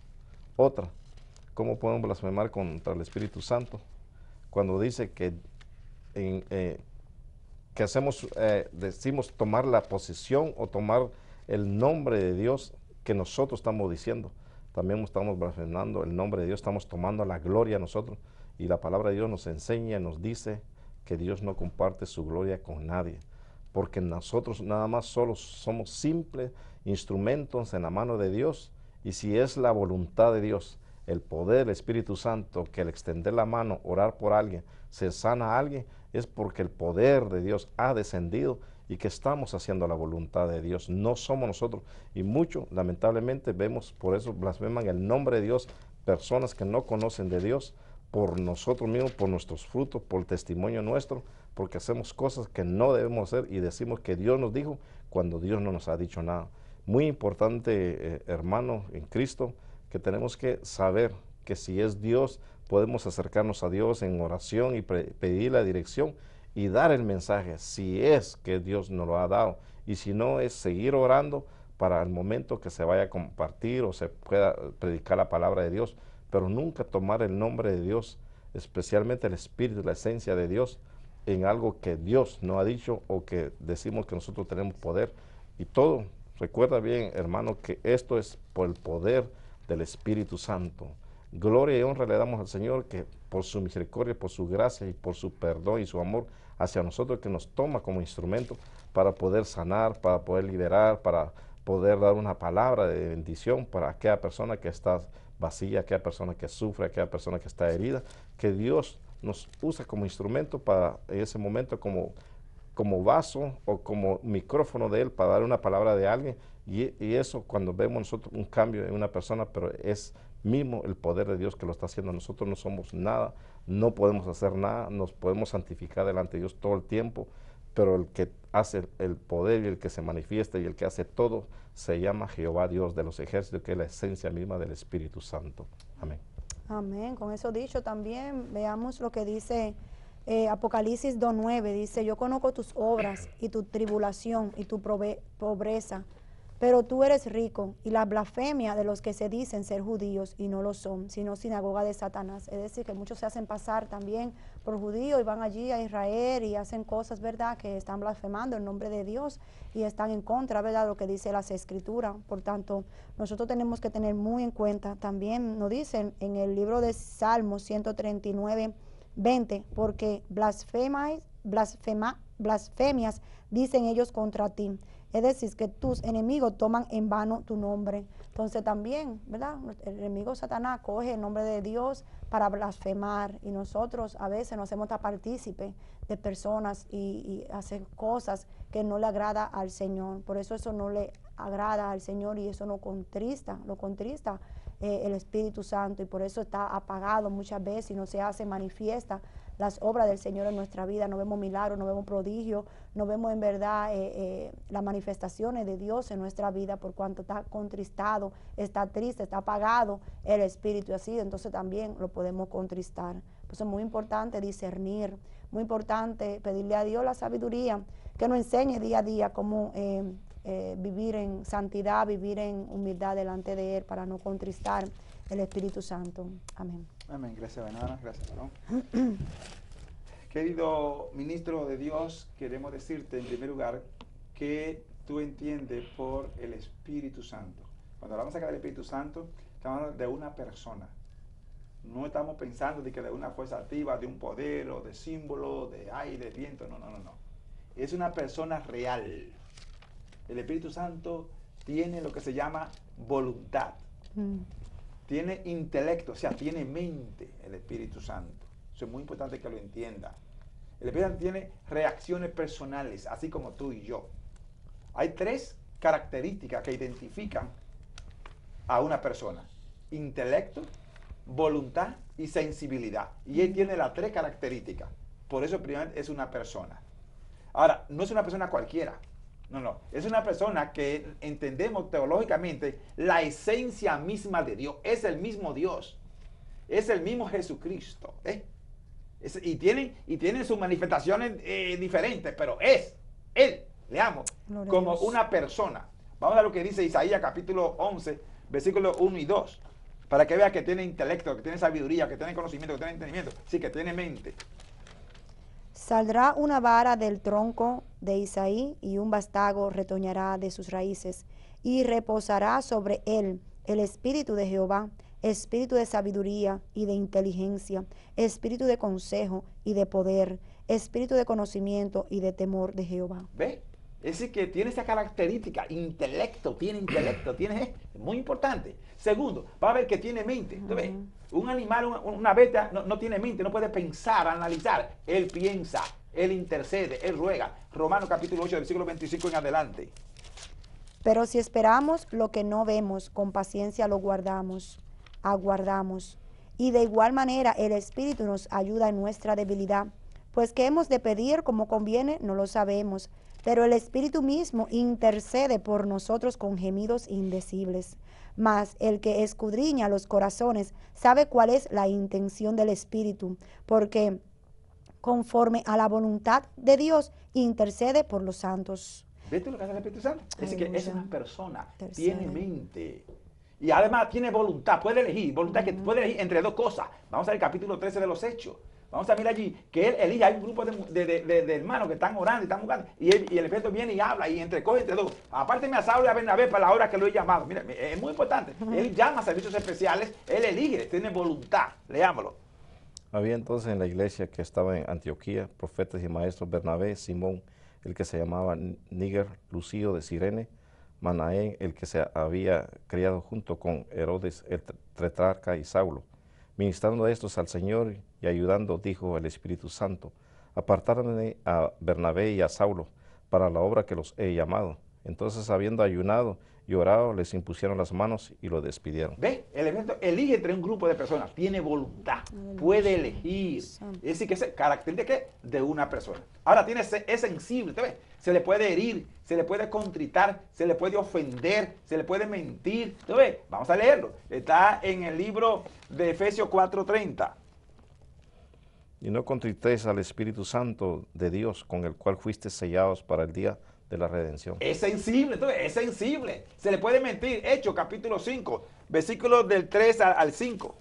Otra, ¿cómo podemos blasfemar contra el Espíritu Santo? Cuando dice que decimos tomar la posición o tomar el nombre de Dios que nosotros estamos diciendo. También estamos blasfemando el nombre de Dios, estamos tomando la gloria a nosotros. Y la palabra de Dios nos enseña, nos dice que Dios no comparte su gloria con nadie, porque nosotros nada más solo somos simples instrumentos en la mano de Dios, y si es la voluntad de Dios, el poder del Espíritu Santo, que al extender la mano, orar por alguien, se sana a alguien, es porque el poder de Dios ha descendido y que estamos haciendo la voluntad de Dios, no somos nosotros. Y muchos, lamentablemente, vemos, por eso blasfeman el nombre de Dios, personas que no conocen de Dios, por nosotros mismos, por nuestros frutos, por el testimonio nuestro, porque hacemos cosas que no debemos hacer y decimos que Dios nos dijo cuando Dios no nos ha dicho nada. Muy importante, hermano en Cristo, que tenemos que saber que si es Dios, podemos acercarnos a Dios en oración y pedir la dirección y dar el mensaje, si es que Dios nos lo ha dado. Y si no, es seguir orando para el momento que se vaya a compartir o se pueda predicar la palabra de Dios, pero nunca tomar el nombre de Dios, especialmente el Espíritu, la esencia de Dios, en algo que Dios no ha dicho o que decimos que nosotros tenemos poder. Y todo, recuerda bien, hermano, que esto es por el poder del Espíritu Santo. Gloria y honra le damos al Señor, que por su misericordia, por su gracia y por su perdón y su amor hacia nosotros, que nos toma como instrumento para poder sanar, para poder liberar, para poder dar una palabra de bendición para aquella persona que está vacía, aquella persona que sufre, aquella persona que está herida, que Dios nos usa como instrumento para, en ese momento, como vaso o como micrófono de Él para dar una palabra de alguien. Y eso, cuando vemos nosotros un cambio en una persona, pero es mismo el poder de Dios que lo está haciendo. Nosotros no somos nada, no podemos hacer nada, nos podemos santificar delante de Dios todo el tiempo, pero el que hace el poder y el que se manifiesta y el que hace todo se llama Jehová Dios de los ejércitos, que es la esencia misma del Espíritu Santo. Amén. Amén. Con eso dicho también, veamos lo que dice Apocalipsis 2:9. Dice, yo conozco tus obras y tu tribulación y tu pobreza, pero tú eres rico, y la blasfemia de los que se dicen ser judíos y no lo son, sino sinagoga de Satanás. Es decir, que muchos se hacen pasar también por judíos y van allí a Israel y hacen cosas, ¿verdad?, que están blasfemando el nombre de Dios y están en contra, ¿verdad?, de lo que dice las Escrituras. Por tanto, nosotros tenemos que tener muy en cuenta, también nos dicen en el libro de Salmos 139:20, porque blasfemias dicen ellos contra ti. Es decir, que tus enemigos toman en vano tu nombre. Entonces también, ¿verdad?, el enemigo Satanás coge el nombre de Dios para blasfemar, y nosotros a veces nos hacemos partícipe de personas y hacen cosas que no le agrada al Señor. Por eso no le agrada al Señor y eso lo contrista el Espíritu Santo, y por eso está apagado muchas veces y no se hace manifiesta las obras del Señor en nuestra vida. No vemos milagros, no vemos prodigios, no vemos en verdad las manifestaciones de Dios en nuestra vida, por cuanto está contristado, está triste, está apagado el Espíritu, y así entonces también lo podemos contristar. Por eso es muy importante discernir, muy importante pedirle a Dios la sabiduría, que nos enseñe día a día cómo vivir en santidad, vivir en humildad delante de Él, para no contristar el Espíritu Santo. Amén. Amén. Gracias, hermana. Gracias, varón. Querido ministro de Dios, queremos decirte en primer lugar que tú entiendes por el Espíritu Santo. Cuando hablamos acá del Espíritu Santo, estamos hablando de una persona. No estamos pensando de que de una fuerza activa, de un poder o de símbolo, de aire, de viento. No. Es una persona real. El Espíritu Santo tiene lo que se llama voluntad. Tiene intelecto, o sea, tiene mente el Espíritu Santo. Eso es muy importante que lo entienda. El Espíritu Santo tiene reacciones personales, así como tú y yo. Hay 3 características que identifican a una persona: intelecto, voluntad y sensibilidad. Y él tiene las 3 características. Por eso primero es una persona. Ahora, no es una persona cualquiera. No. Es una persona que entendemos teológicamente la esencia misma de Dios. Es el mismo Dios. Es el mismo Jesucristo. Y tienen sus manifestaciones diferentes, pero es Él, leamos, como una persona. Vamos a lo que dice Isaías capítulo 11, versículos 1 y 2. Para que vea que tiene intelecto, que tiene sabiduría, que tiene conocimiento, que tiene entendimiento. Sí, que tiene mente. Saldrá una vara del tronco de Isaí, y un vástago retoñará de sus raíces, y reposará sobre él el espíritu de Jehová, espíritu de sabiduría y de inteligencia, espíritu de consejo y de poder, espíritu de conocimiento y de temor de Jehová. ¿Ve? Es decir, que tiene esa característica, intelecto, tiene, muy importante. Segundo, va a ver que tiene mente. ¿Tú ves? Un animal, una bestia no tiene mente, no puede pensar, analizar. Él piensa, él intercede, él ruega. Romanos capítulo 8, versículo 25 en adelante. Pero si esperamos lo que no vemos, con paciencia lo aguardamos. Y de igual manera el Espíritu nos ayuda en nuestra debilidad, pues que hemos de pedir como conviene, no lo sabemos. Pero el Espíritu mismo intercede por nosotros con gemidos indecibles. Mas el que escudriña los corazones sabe cuál es la intención del Espíritu, porque conforme a la voluntad de Dios intercede por los santos. ¿Ves tú lo que hace el Espíritu Santo? Es decir, que es una persona, tiene mente. Y además tiene voluntad, puede elegir, que puede elegir entre 2 cosas. Vamos al capítulo 13 de los Hechos. Vamos a mirar allí que él elige, hay un grupo de hermanos que están orando y están buscando, y el Espíritu viene y habla y entrecoge entre 2. Apárteme a Saulo y a Bernabé para la hora que lo he llamado. Mira, es muy importante. Él llama a servicios especiales, él elige, tiene voluntad. Leámoslo. Había entonces en la iglesia que estaba en Antioquía profetas y maestros: Bernabé, Simón, el que se llamaba Níger, Lucio de Cirene, Manaén, el que se había criado junto con Herodes el tetrarca, y Saulo. Ministrando estos al Señor y ayudando, dijo el Espíritu Santo, apartarme a Bernabé y a Saulo para la obra que los he llamado. Entonces, habiendo ayunado y orado, les impusieron las manos y lo despidieron. ¿Ve? El evento elige entre un grupo de personas, tiene voluntad, puede elegir. Es decir, que es carácter de qué? De una persona. Ahora es sensible, ¿te ves? Se le puede herir, se le puede contritar, se le puede ofender, se le puede mentir. ¿Te ves? Vamos a leerlo. Está en el libro de Efesios 4:30. Y no contritéis al Espíritu Santo de Dios, con el cual fuiste sellados para el día de la redención. Es sensible, entonces, es sensible. Se le puede mentir. Hechos capítulo 5, versículos del 3 al 5.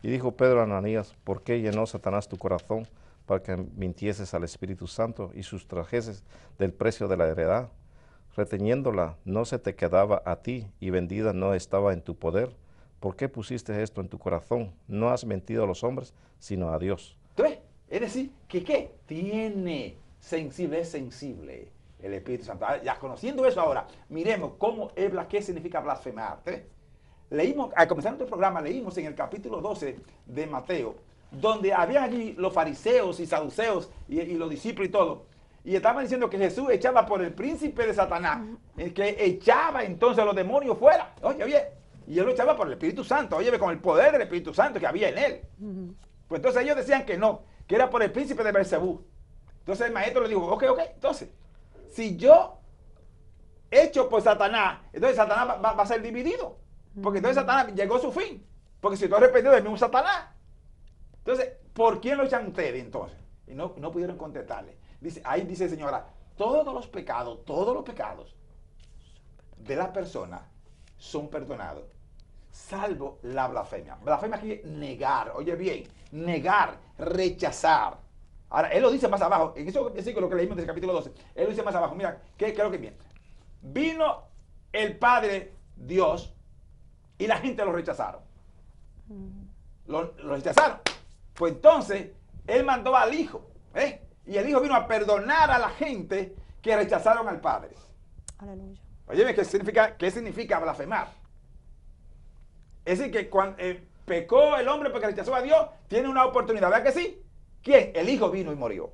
Y dijo Pedro a Ananías, ¿por qué llenó Satanás tu corazón para que mintieses al Espíritu Santo y sustrajeses del precio de la heredad? Reteniéndola no se te quedaba a ti y vendida no estaba en tu poder. ¿Por qué pusiste esto en tu corazón? No has mentido a los hombres, sino a Dios. Entonces, es decir, que ¿qué? Tiene sensible, es sensible el Espíritu Santo. Ya conociendo eso ahora, miremos qué significa blasfemar. ¿Ves? Leímos, al comenzar nuestro programa, leímos en el capítulo 12 de Mateo, donde habían allí los fariseos y saduceos y los discípulos y todo, y estaban diciendo que Jesús echaba por el príncipe de Satanás, el que echaba entonces a los demonios fuera. Oye, bien. Y él lo echaba por el Espíritu Santo, oye, con el poder del Espíritu Santo que había en él. Pues entonces ellos decían que no, que era por el príncipe de Beelzebú. Entonces el maestro le dijo, ok, entonces, si yo echo por Satanás, entonces Satanás va a ser dividido. Porque entonces Satanás llegó a su fin. Porque si tú has arrepentido del mismo Satanás. Entonces, ¿por quién lo echan ustedes entonces? Y no pudieron contestarle. Ahí dice señora, todos los pecados de la persona son perdonados, salvo la blasfemia. Blasfemia aquí es negar, oye bien, negar, rechazar. Ahora, él lo dice más abajo, en eso versículo que leímos del capítulo 12, él lo dice más abajo, mira, ¿qué creo que bien? Vino el Padre Dios y la gente lo rechazaron. Lo rechazaron. Pues entonces, él mandó al Hijo, y el Hijo vino a perdonar a la gente que rechazaron al Padre. Aleluya. Oye, ¿qué significa blasfemar? Es decir, que cuando pecó el hombre porque rechazó a Dios, tiene una oportunidad. ¿Verdad que sí? ¿Quién? El Hijo vino y murió.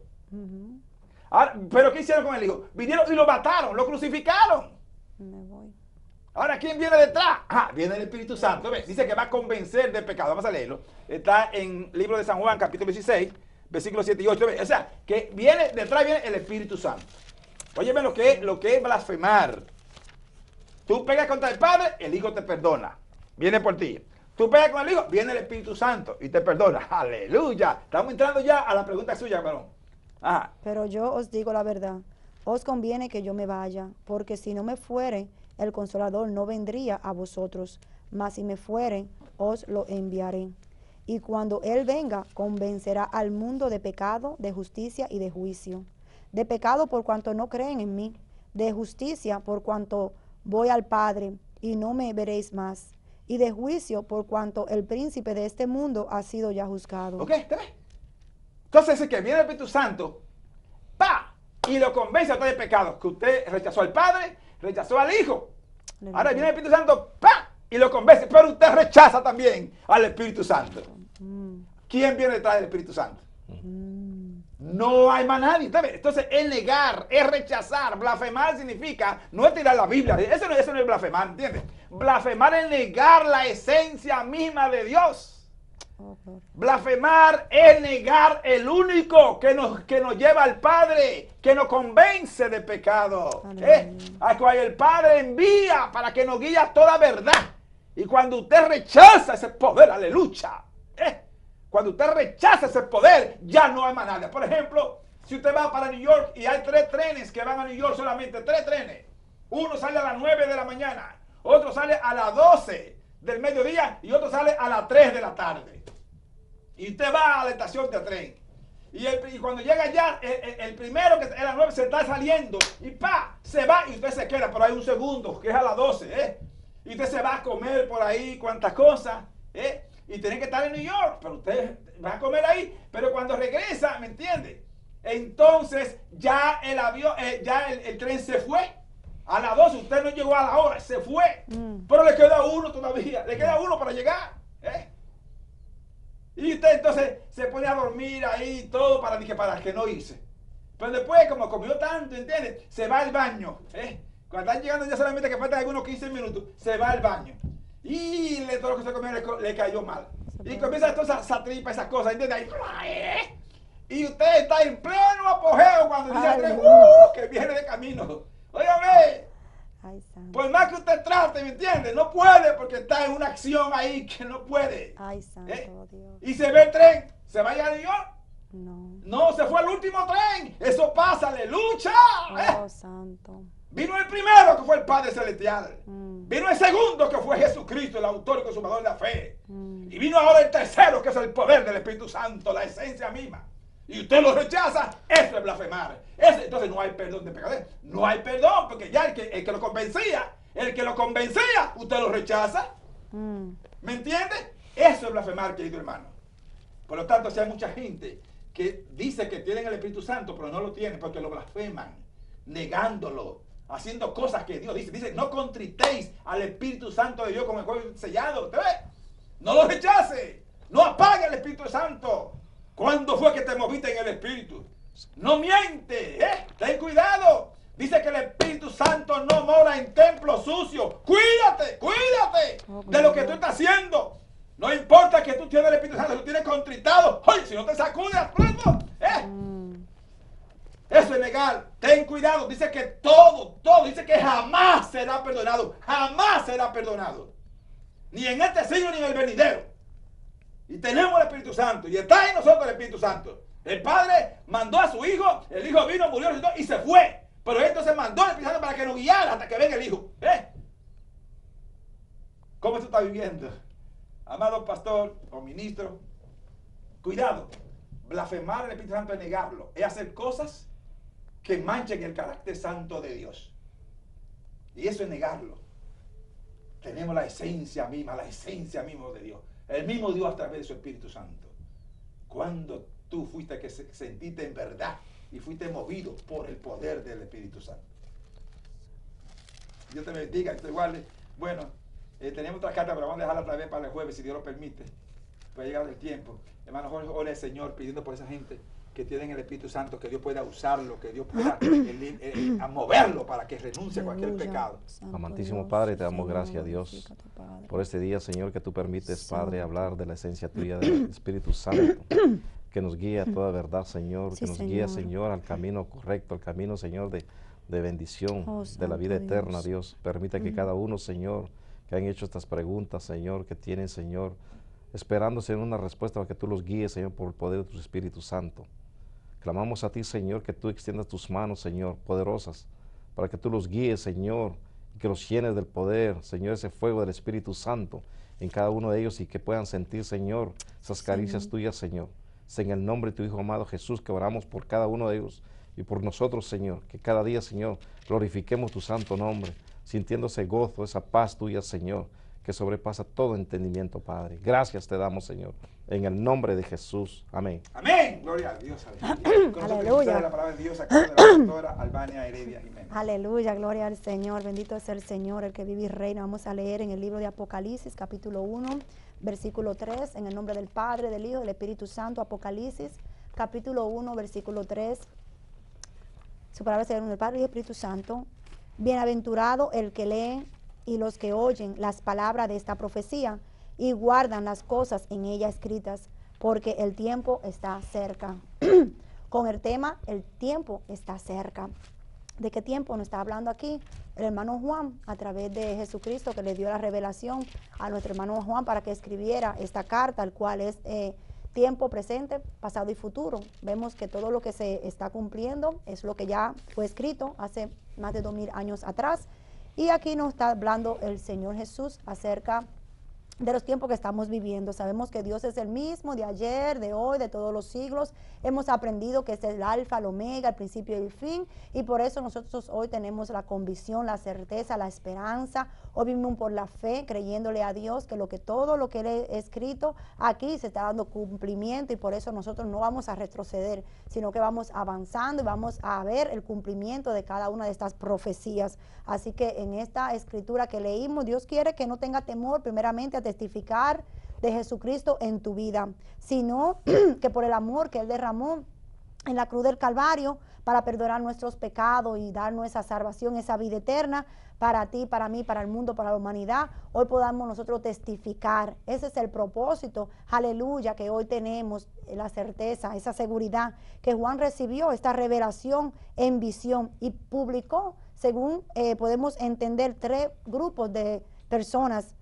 Ahora, ¿pero qué hicieron con el Hijo? Vinieron y lo mataron, lo crucificaron. Me voy. Ahora, ¿quién viene detrás? Viene el Espíritu Santo. ¿Ves? Dice que va a convencer del pecado. Vamos a leerlo. Está en el libro de San Juan, capítulo 16, versículos 7 y 8. ¿Ves? O sea, que detrás viene el Espíritu Santo. Óyeme lo que es blasfemar. Tú pegas contra el Padre, el Hijo te perdona. Viene por ti. Tú pegas con el Hijo, viene el Espíritu Santo y te perdona. Aleluya. Estamos entrando ya a la pregunta suya, varón. Ajá. Pero yo os digo la verdad, os conviene que yo me vaya, porque si no me fuere, el Consolador no vendría a vosotros, mas si me fuere, os lo enviaré. Y cuando Él venga, convencerá al mundo de pecado, de justicia y de juicio. De pecado por cuanto no creen en mí, de justicia por cuanto voy al Padre y no me veréis más, y de juicio por cuanto el príncipe de este mundo ha sido ya juzgado. ¿Ok? ¿Te ves? Entonces es que viene el Espíritu Santo, ¡pa! Y lo convence a usted de pecado, que usted rechazó al Padre, rechazó al Hijo. Ahora viene el Espíritu Santo, ¡pa! Y lo convence, pero usted rechaza también al Espíritu Santo. ¿Quién viene detrás del Espíritu Santo? No hay más nadie. Entonces es negar, es rechazar. Blasfemar significa no es tirar la Biblia. Eso no es blasfemar, ¿entiendes? Blasfemar es negar la esencia misma de Dios. Blasfemar es negar el único que nos lleva al Padre, que nos convence de pecado. A cual el Padre envía para que nos guíe a toda verdad. Y cuando usted rechaza ese poder, aleluya. Cuando usted rechaza ese poder, ya no hay más nada. Por ejemplo, si usted va para New York y hay 3 trenes que van a New York, solamente 3 trenes. Uno sale a las 9 de la mañana, otro sale a las 12 del mediodía y otro sale a las 3 de la tarde. Y usted va a la estación de tren. Y cuando llega allá, el primero que es a las 9 se está saliendo y ¡pa! Se va y usted se queda, pero hay un segundo que es a las 12, Y usted se va a comer por ahí cuantas cosas, Y tiene que estar en New York, pero usted va a comer ahí. Pero cuando regresa, ¿me entiende? Entonces ya el avión, ya el tren se fue. A las 12 usted no llegó a la hora, se fue. Pero le queda uno todavía, le queda uno para llegar. Y usted entonces se pone a dormir ahí y todo para que no irse. Pero después, como comió tanto, ¿entiendes? Se va al baño. Cuando están llegando ya solamente que faltan algunos 15 minutos, se va al baño. Y todo lo que se comió le cayó mal. Y comienza toda esa tripa, esas cosas, ¿entiendes? Y usted está en pleno apogeo cuando dice que viene de camino. Óigame, por más que usted trate, ¿me entiende? No puede porque está en una acción ahí que no puede. Ay, santo Dios. Y se ve el tren, ¿se va a llegar a New York? No, se fue el último tren. Eso pasa, aleluya. Oh, santo. Vino el primero que fue el Padre Celestial. Vino el segundo que fue Jesucristo, el autor y consumador de la fe. Y vino ahora el tercero que es el poder del Espíritu Santo, la esencia misma. Y usted lo rechaza, eso es blasfemar. Entonces no hay perdón de pecadores. No hay perdón, porque ya el que lo convencía, usted lo rechaza. ¿Me entiende? Eso es blasfemar, querido hermano. Por lo tanto, si hay mucha gente que dice que tienen el Espíritu Santo, pero no lo tienen porque lo blasfeman, negándolo, haciendo cosas que Dios dice. Dice, no contritéis al Espíritu Santo de Dios con el cuerpo sellado. ¿Usted ve? No lo rechace. No apague el Espíritu Santo. ¿Cuándo fue que te moviste en el Espíritu? No miente, ten cuidado. Dice que el Espíritu Santo no mora en templos sucios. Cuídate de lo que tú estás haciendo. No importa que tú tienes el Espíritu Santo, lo tienes contritado. Oye, si no te sacudas pronto, eso es legal. Ten cuidado. Dice que todo, dice que jamás será perdonado. Jamás será perdonado. Ni en este siglo ni en el venidero. Y tenemos el Espíritu Santo. Y está en nosotros el Espíritu Santo. El Padre mandó a su Hijo. El Hijo vino, murió y se fue. Pero él entonces mandó al Espíritu Santo para que nos guiara hasta que venga el Hijo. ¿Cómo tú estás viviendo? Amado pastor o ministro, cuidado. Blasfemar el Espíritu Santo es negarlo. Es hacer cosas que manchen el carácter santo de Dios. Y eso es negarlo. Tenemos la esencia misma de Dios. El mismo Dios a través de su Espíritu Santo. Cuando tú fuiste que sentiste en verdad y fuiste movido por el poder del Espíritu Santo. Dios te bendiga, que te guarde. Bueno, tenemos otra carta, pero vamos a dejarla otra vez para el jueves, si Dios lo permite. Puede llegar el tiempo. Hermano Jorge, ore al Señor pidiendo por esa gente que tienen el Espíritu Santo, que Dios pueda usarlo, que Dios pueda a moverlo para que renuncie a cualquier pecado. Amantísimo Padre, te damos gracias, Dios, por este día, Señor, que tú permites, Padre, hablar de la esencia tuya del Espíritu Santo, que nos guíe a toda verdad, Señor, que nos guíe, Señor, al camino correcto, al camino, Señor, de bendición, de la vida eterna, Dios. Permite que cada uno, Señor, que han hecho estas preguntas, Señor, que tienen, Señor, esperándose en una respuesta para que tú los guíes, Señor, por el poder de tu Espíritu Santo. Clamamos a ti, Señor, que tú extiendas tus manos, Señor, poderosas, para que tú los guíes, Señor, y que los llenes del poder, Señor, ese fuego del Espíritu Santo en cada uno de ellos y que puedan sentir, Señor, esas caricias tuyas, Señor. Es en el nombre de tu Hijo amado Jesús que oramos por cada uno de ellos y por nosotros, Señor, que cada día, Señor, glorifiquemos tu santo nombre, sintiendo ese gozo, esa paz tuya, Señor, que sobrepasa todo entendimiento, Padre. Gracias te damos, Señor, en el nombre de Jesús. Amén. Amén. Gloria a Dios. Aleluya. La palabra de Dios acá de la doctora Albania Heredia Jiménez. Aleluya, gloria al Señor. Bendito es el Señor, el que vive y reina. Vamos a leer en el libro de Apocalipsis, capítulo 1, versículo 3, en el nombre del Padre, del Hijo, del Espíritu Santo. Apocalipsis, capítulo 1, versículo 3. Su palabra es el nombre del Padre y del Espíritu Santo. Bienaventurado el que lee y los que oyen las palabras de esta profecía y guardan las cosas en ella escritas, porque el tiempo está cerca. Con el tema, el tiempo está cerca. ¿De qué tiempo nos está hablando aquí? El hermano Juan, a través de Jesucristo, que le dio la revelación a nuestro hermano Juan para que escribiera esta carta, el cual es tiempo presente, pasado y futuro. Vemos que todo lo que se está cumpliendo es lo que ya fue escrito hace más de 2000 años atrás. Y aquí nos está hablando el Señor Jesús acerca de los tiempos que estamos viviendo. Sabemos que Dios es el mismo de ayer, de hoy, de todos los siglos. Hemos aprendido que es el alfa, el omega, el principio y el fin. Y por eso nosotros hoy tenemos la convicción, la certeza, la esperanza, Hoy vivimos por la fe, creyéndole a Dios que todo lo que Él ha escrito aquí se está dando cumplimiento, y por eso nosotros no vamos a retroceder, sino que vamos avanzando y vamos a ver el cumplimiento de cada una de estas profecías. Así que en esta escritura que leímos, Dios quiere que no tenga temor primeramente a testificar de Jesucristo en tu vida, sino que por el amor que Él derramó en la cruz del Calvario para perdonar nuestros pecados y darnos esa salvación, esa vida eterna para ti, para mí, para el mundo, para la humanidad, hoy podamos nosotros testificar. Ese es el propósito, aleluya, que hoy tenemos la certeza, esa seguridad que Juan recibió, esta revelación en visión, y publicó, según podemos entender, 3 grupos de personas.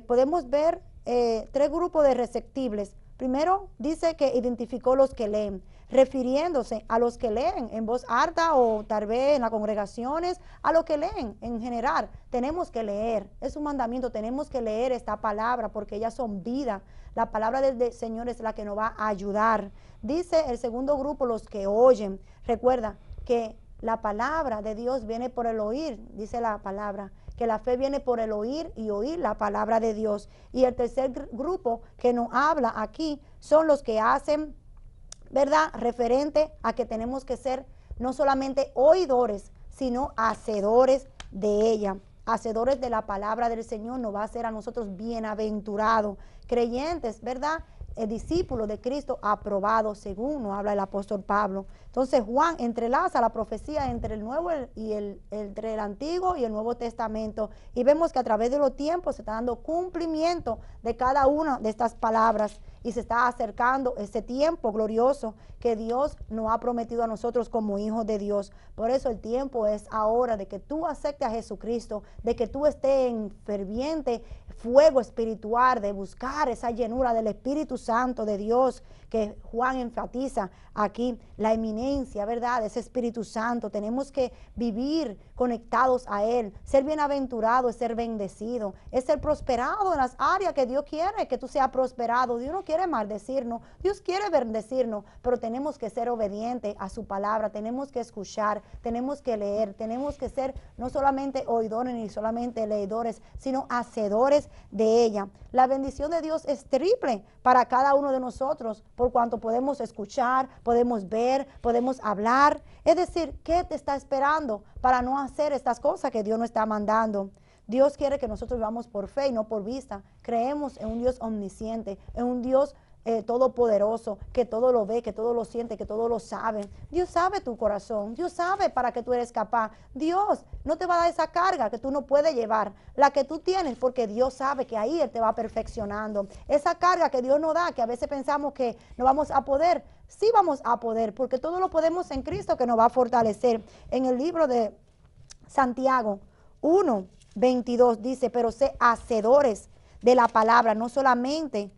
Podemos ver 3 grupos de receptibles. Primero dice que identificó los que leen, refiriéndose a los que leen en voz alta o tal vez en las congregaciones, a los que leen en general. Tenemos que leer, es un mandamiento, tenemos que leer esta palabra porque ellas son vida. La palabra del Señor es la que nos va a ayudar. Dice el segundo grupo, los que oyen. Recuerda que la palabra de Dios viene por el oír, dice la palabra, que la fe viene por el oír y oír la palabra de Dios. Y el tercer grupo que nos habla aquí son los que hacen, ¿verdad?, referente a que tenemos que ser no solamente oidores, sino hacedores de ella. Hacedores de la palabra del Señor nos va a hacer a nosotros bienaventurados, creyentes, ¿verdad?, discípulos de Cristo aprobados, según nos habla el apóstol Pablo. Entonces Juan entrelaza la profecía entre el Nuevo y entre el Antiguo y el Nuevo Testamento, y vemos que a través de los tiempos se está dando cumplimiento de cada una de estas palabras, y se está acercando ese tiempo glorioso que Dios nos ha prometido a nosotros como hijos de Dios. Por eso el tiempo es ahora de que tú aceptes a Jesucristo, de que tú estés en ferviente fuego espiritual, de buscar esa llenura del Espíritu Santo de Dios, que Juan enfatiza aquí, la eminencia, ¿verdad?, de ese Espíritu Santo. Tenemos que vivir conectados a Él. Ser bienaventurado es ser bendecido, es ser prosperado en las áreas que Dios quiere que tú seas prosperado. Dios no quiere maldecirnos, Dios quiere bendecirnos, pero tenemos que ser obedientes a su palabra, tenemos que escuchar, tenemos que leer, tenemos que ser no solamente oidores ni solamente leedores, sino hacedores de ella. La bendición de Dios es triple para cada uno de nosotros, por cuanto podemos escuchar, podemos ver, podemos hablar. Es decir, ¿qué te está esperando para no hacer estas cosas que Dios nos está mandando? Dios quiere que nosotros vivamos por fe y no por vista. Creemos en un Dios omnisciente, en un Dios todopoderoso, que todo lo ve, que todo lo siente, que todo lo sabe. Dios sabe tu corazón, Dios sabe para qué tú eres capaz. Dios no te va a dar esa carga que tú no puedes llevar, la que tú tienes, porque Dios sabe que ahí Él te va perfeccionando. Esa carga que Dios nos da, que a veces pensamos que no vamos a poder, sí vamos a poder, porque todo lo podemos en Cristo que nos va a fortalecer. En el libro de Santiago 1:22 dice, pero sé hacedores de la palabra, no solamente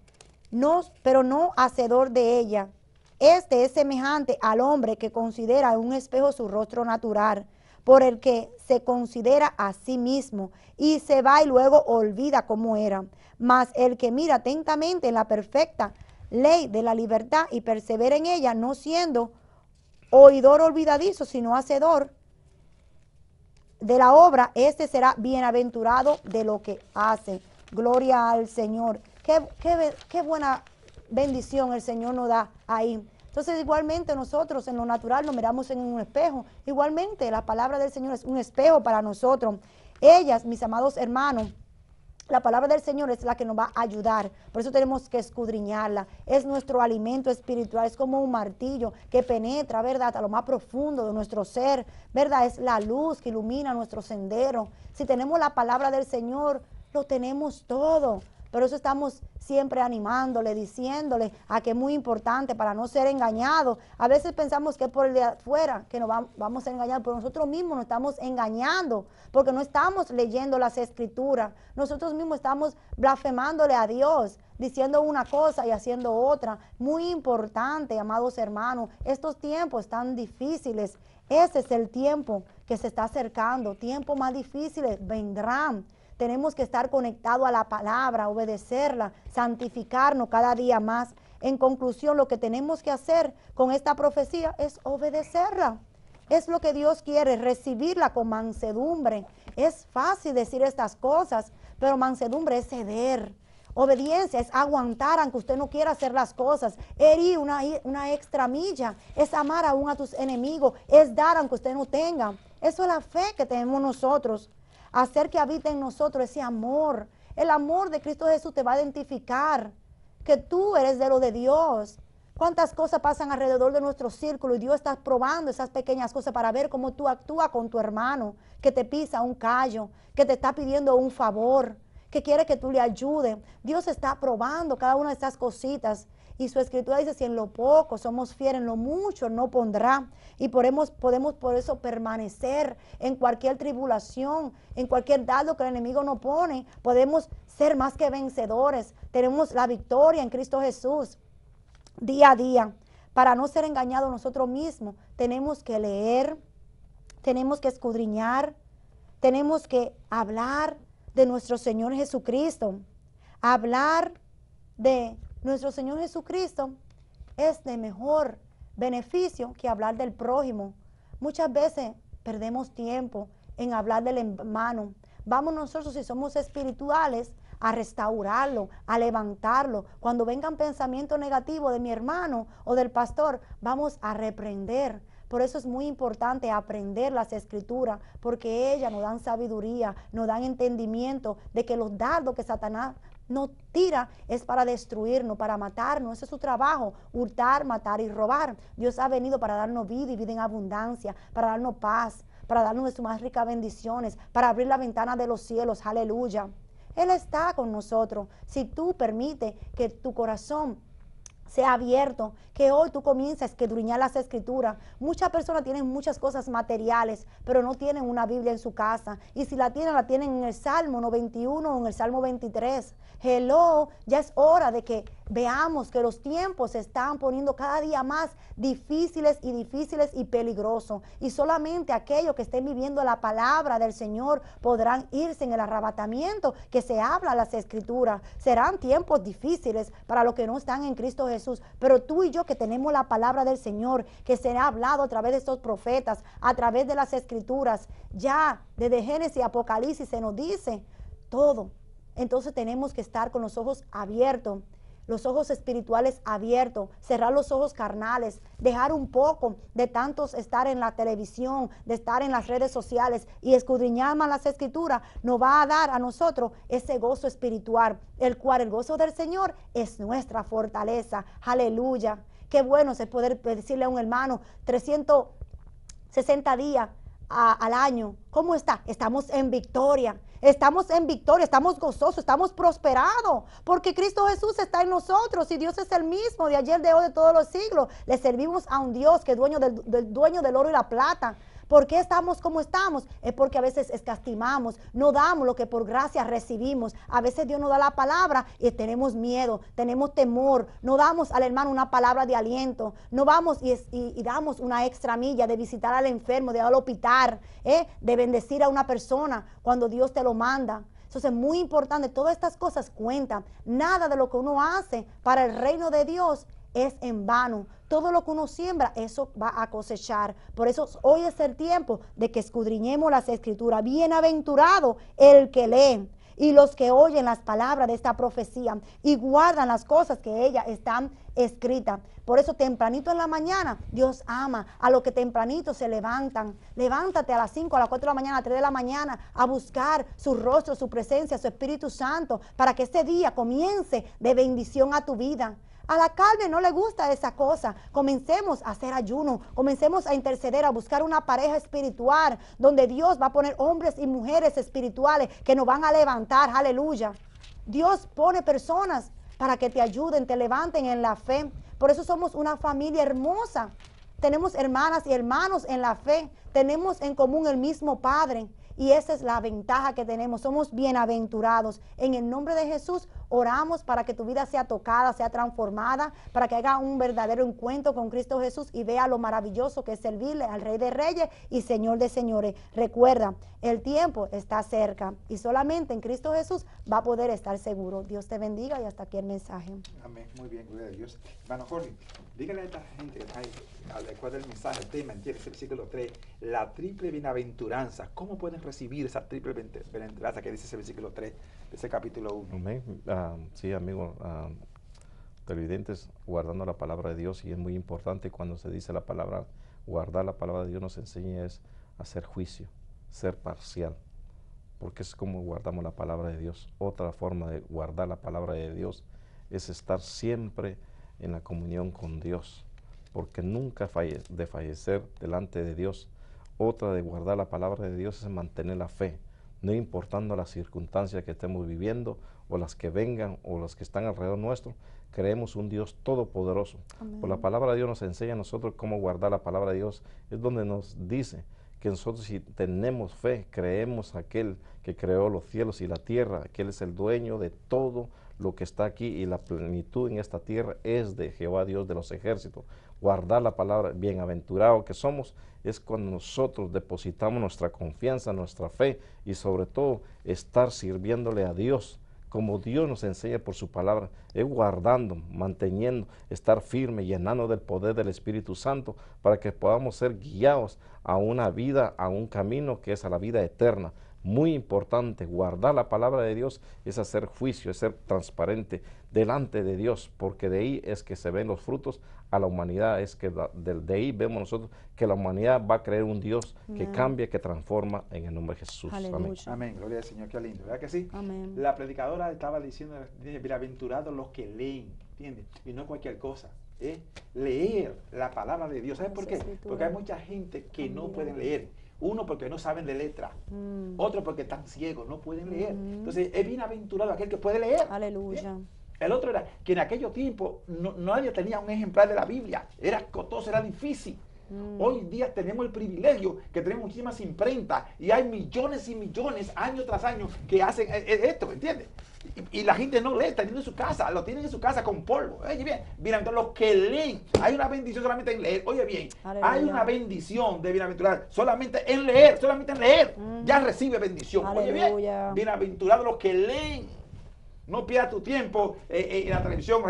pero no hacedor de ella. Este es semejante al hombre que considera en un espejo su rostro natural, por el que se considera a sí mismo y se va y luego olvida cómo era. Mas el que mira atentamente en la perfecta ley de la libertad y persevera en ella, no siendo oidor olvidadizo, sino hacedor de la obra, este será bienaventurado de lo que hace. Gloria al Señor. Qué buena bendición el Señor nos da ahí. Entonces igualmente nosotros en lo natural nos miramos en un espejo. Igualmente la palabra del Señor es un espejo para nosotros. Ellas, mis amados hermanos, la palabra del Señor es la que nos va a ayudar. Por eso tenemos que escudriñarla. Es nuestro alimento espiritual. Es como un martillo que penetra, ¿verdad?, a lo más profundo de nuestro ser, ¿verdad? Es la luz que ilumina nuestro sendero. Si tenemos la palabra del Señor, lo tenemos todo. Por eso estamos siempre animándole, diciéndole a que es muy importante para no ser engañados. A veces pensamos que es por el de afuera que nos vamos a engañar, pero nosotros mismos nos estamos engañando porque no estamos leyendo las escrituras. Nosotros mismos estamos blasfemándole a Dios, diciendo una cosa y haciendo otra. Muy importante, amados hermanos, estos tiempos tan difíciles. Ese es el tiempo que se está acercando. Tiempos más difíciles vendrán. Tenemos que estar conectados a la palabra, obedecerla, santificarnos cada día más. En conclusión, lo que tenemos que hacer con esta profecía es obedecerla. Es lo que Dios quiere, recibirla con mansedumbre. Es fácil decir estas cosas, pero mansedumbre es ceder. Obediencia es aguantar aunque usted no quiera hacer las cosas. Ir una extra milla es amar aún a tus enemigos, es dar aunque usted no tenga. Eso es la fe que tenemos nosotros. Hacer que habite en nosotros ese amor. El amor de Cristo Jesús te va a identificar que tú eres de lo de Dios. ¿Cuántas cosas pasan alrededor de nuestro círculo y Dios está probando esas pequeñas cosas para ver cómo tú actúas con tu hermano que te pisa un callo, que te está pidiendo un favor, que quiere que tú le ayudes? Dios está probando cada una de esas cositas y su escritura dice, si en lo poco somos fieles, en lo mucho no pondrá. Y podemos por eso permanecer en cualquier tribulación, en cualquier dardo que el enemigo nos pone. Podemos ser más que vencedores. Tenemos la victoria en Cristo Jesús. Día a día, para no ser engañados nosotros mismos, tenemos que leer, tenemos que escudriñar, tenemos que hablar de nuestro Señor Jesucristo. Hablar de nuestro Señor Jesucristo es de mejor beneficio que hablar del prójimo. Muchas veces perdemos tiempo en hablar del hermano. Vamos nosotros, si somos espirituales, a restaurarlo, a levantarlo. Cuando vengan pensamientos negativos de mi hermano o del pastor, vamos a reprender. Por eso es muy importante aprender las escrituras, porque ellas nos dan sabiduría, nos dan entendimiento de que los dardos que Satanás nos tira es para destruirnos, para matarnos. Ese es su trabajo, hurtar, matar y robar. Dios ha venido para darnos vida y vida en abundancia, para darnos paz, para darnos de sus más ricas bendiciones, para abrir la ventana de los cielos. Aleluya. Él está con nosotros. Si tú permites que tu corazón sea abierto, que hoy tú comiences a escudriñar las escrituras. Muchas personas tienen muchas cosas materiales, pero no tienen una Biblia en su casa. Y si la tienen en el Salmo 91 o en el Salmo 23. Hello, ya es hora de que veamos que los tiempos se están poniendo cada día más difíciles y peligrosos. Y solamente aquellos que estén viviendo la palabra del Señor podrán irse en el arrebatamiento que se habla en las escrituras. Serán tiempos difíciles para los que no están en Cristo Jesús, pero tú y yo que tenemos la palabra del Señor, que se ha hablado a través de estos profetas, a través de las escrituras, ya desde Génesis y Apocalipsis se nos dice todo. Entonces tenemos que estar con los ojos abiertos, los ojos espirituales abiertos, cerrar los ojos carnales, dejar un poco de tantos estar en la televisión, de estar en las redes sociales y escudriñar más las escrituras, nos va a dar a nosotros ese gozo espiritual, el cual el gozo del Señor es nuestra fortaleza. Aleluya. Qué bueno es poder decirle a un hermano 360 días al año, ¿cómo está? Estamos en victoria. Estamos en victoria, estamos gozosos, estamos prosperados, porque Cristo Jesús está en nosotros y Dios es el mismo de ayer, de hoy, de todos los siglos. Le servimos a un Dios que es dueño del oro y la plata. ¿Por qué estamos como estamos? Es porque a veces escatimamos, no damos lo que por gracia recibimos. A veces Dios nos da la palabra y tenemos miedo, tenemos temor. No damos al hermano una palabra de aliento. No vamos y damos una extra milla de visitar al enfermo, de ir al hospital, de bendecir a una persona cuando Dios te lo manda. Entonces es muy importante, todas estas cosas cuentan. Nada de lo que uno hace para el reino de Dios es en vano. Todo lo que uno siembra, eso va a cosechar. Por eso hoy es el tiempo de que escudriñemos las escrituras. Bienaventurado el que lee y los que oyen las palabras de esta profecía y guardan las cosas que ellas están escritas. Por eso tempranito en la mañana, Dios ama a los que tempranito se levantan. Levántate a las 5, a las 4 de la mañana, a las 3 de la mañana, a buscar su rostro, su presencia, su Espíritu Santo, para que este día comience de bendición a tu vida. A la carne no le gusta esa cosa. Comencemos a hacer ayuno, comencemos a interceder, a buscar una pareja espiritual, donde Dios va a poner hombres y mujeres espirituales que nos van a levantar, aleluya. Dios pone personas para que te ayuden, te levanten en la fe. Por eso somos una familia hermosa. Tenemos hermanas y hermanos en la fe, tenemos en común el mismo Padre. Y esa es la ventaja que tenemos, somos bienaventurados. En el nombre de Jesús, Oramos para que tu vida sea tocada, sea transformada, para que haga un verdadero encuentro con Cristo Jesús y vea lo maravilloso que es servirle al Rey de Reyes y Señor de Señores. Recuerda, el tiempo está cerca y solamente en Cristo Jesús va a poder estar seguro. Dios te bendiga y hasta aquí el mensaje. Amén. Muy bien, gloria a Dios. Hermano Jorge, dígale a esta gente que está ahí, después del mensaje, el tema, entiende ese versículo 3, la triple bienaventuranza. ¿Cómo pueden recibir esa triple bienaventuranza que dice ese versículo 3 de ese capítulo 1? Amén. Sí, amigo, televidentes, guardando la palabra de Dios, y es muy importante cuando se dice la palabra, guardar la palabra de Dios nos enseña es hacer juicio, ser parcial, porque es como guardamos la palabra de Dios. Otra forma de guardar la palabra de Dios es estar siempre en la comunión con Dios, porque nunca de fallecer delante de Dios. Otra de guardar la palabra de Dios es mantener la fe, no importando las circunstancias que estemos viviendo o las que vengan o las que están alrededor nuestro. Creemos un Dios todopoderoso. Por la palabra de Dios nos enseña a nosotros cómo guardar la palabra de Dios. Es donde nos dice que nosotros, si tenemos fe, creemos a aquel que creó los cielos y la tierra, que Él es el dueño de todo lo que está aquí, y la plenitud en esta tierra es de Jehová Dios de los ejércitos. Guardar la palabra, bienaventurado que somos, es cuando nosotros depositamos nuestra confianza, nuestra fe, y sobre todo estar sirviéndole a Dios como Dios nos enseña por su palabra, es guardando, manteniendo, estar firme, llenando del poder del Espíritu Santo, para que podamos ser guiados a una vida, a un camino que es a la vida eterna. Muy importante, guardar la palabra de Dios es hacer juicio, es ser transparente delante de Dios, porque de ahí es que se ven los frutos a la humanidad. Es que de ahí vemos nosotros que la humanidad va a creer un Dios que cambia, que transforma, en el nombre de Jesús. Amén. Amén, gloria al Señor, qué lindo, ¿verdad que sí? Amén. La predicadora estaba diciendo, bienaventurados los que leen, ¿entiendes? Y no cualquier cosa. Leer la palabra de Dios. ¿Sabes por qué? Porque hay mucha gente que no pueden leer. Uno, porque no saben de letra. Otro, porque están ciegos, no pueden leer. Entonces, es bienaventurado aquel que puede leer. Aleluya. El otro era que en aquellos tiempos nadie tenía un ejemplar de la Biblia. Era costoso, era difícil. Hoy en día tenemos el privilegio que tenemos muchísimas imprentas y hay millones y millones, año tras año, que hacen esto, ¿entiendes? Y la gente no lee, está teniendo en su casa, lo tienen en su casa con polvo. Oye bien, bienaventurados los que leen. Hay una bendición solamente en leer. Oye bien, aleluya, hay una bendición de bienaventurar solamente en leer, solamente en leer. Ya recibe bendición. Aleluya. Oye bien, bienaventurados los que leen. No pierdas tu tiempo en la televisión, no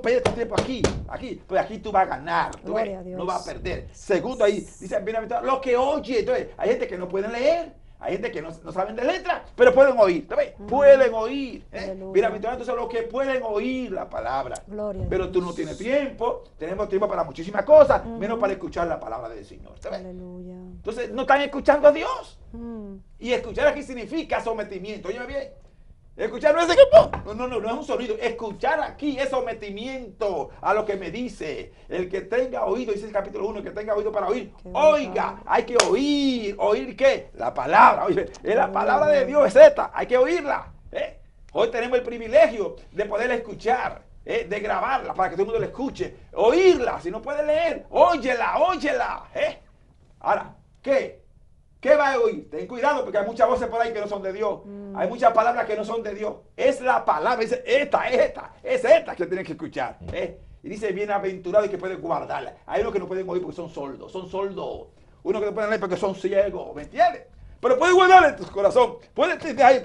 pierdas tu tiempo aquí, pues aquí tú vas a ganar, no vas a perder. Segundo ahí, dice, bienaventurados los que oyen. Entonces, hay gente que no pueden leer, hay gente que no saben de letra, pero pueden oír, pueden oír. Bienaventurados entonces los que pueden oír la palabra. Pero tú no tienes tiempo, tenemos tiempo para muchísimas cosas, menos para escuchar la palabra del Señor. Aleluya. Entonces, no están escuchando a Dios. Y escuchar aquí significa sometimiento, oye bien. Escuchar no es no es un sonido. Escuchar aquí es sometimiento a lo que me dice. El que tenga oído, dice el capítulo 1, el que tenga oído para oír, oiga. Hay que oír. ¿Oír qué? La palabra. Oye, la palabra de Dios es esta. Hay que oírla. Hoy tenemos el privilegio de poderla escuchar, de grabarla para que todo el mundo la escuche. Oírla. Si no puede leer, óyela. Ahora, ¿qué? ¿Qué va a oír? Ten cuidado porque hay muchas voces por ahí que no son de Dios. Hay muchas palabras que no son de Dios. Es la palabra, dice, es esta que tienen que escuchar. Y dice, bienaventurado y que pueden guardarla. Hay unos que no pueden oír porque son sordos. Unos que no pueden leer porque son ciegos, ¿me entiendes? Pero puedes guardarla en tu corazón. Puedes testear,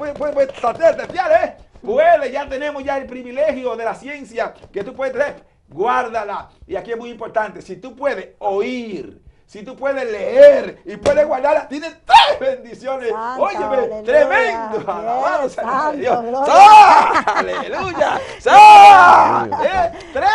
ya tenemos ya el privilegio de la ciencia que tú puedes tener. Guárdala. Y aquí es muy importante, si tú puedes oír, si tú puedes leer y puedes guardarla, tienes 3 bendiciones. Óyeme, tremendo. Alabado sea Dios. Aleluya. 3.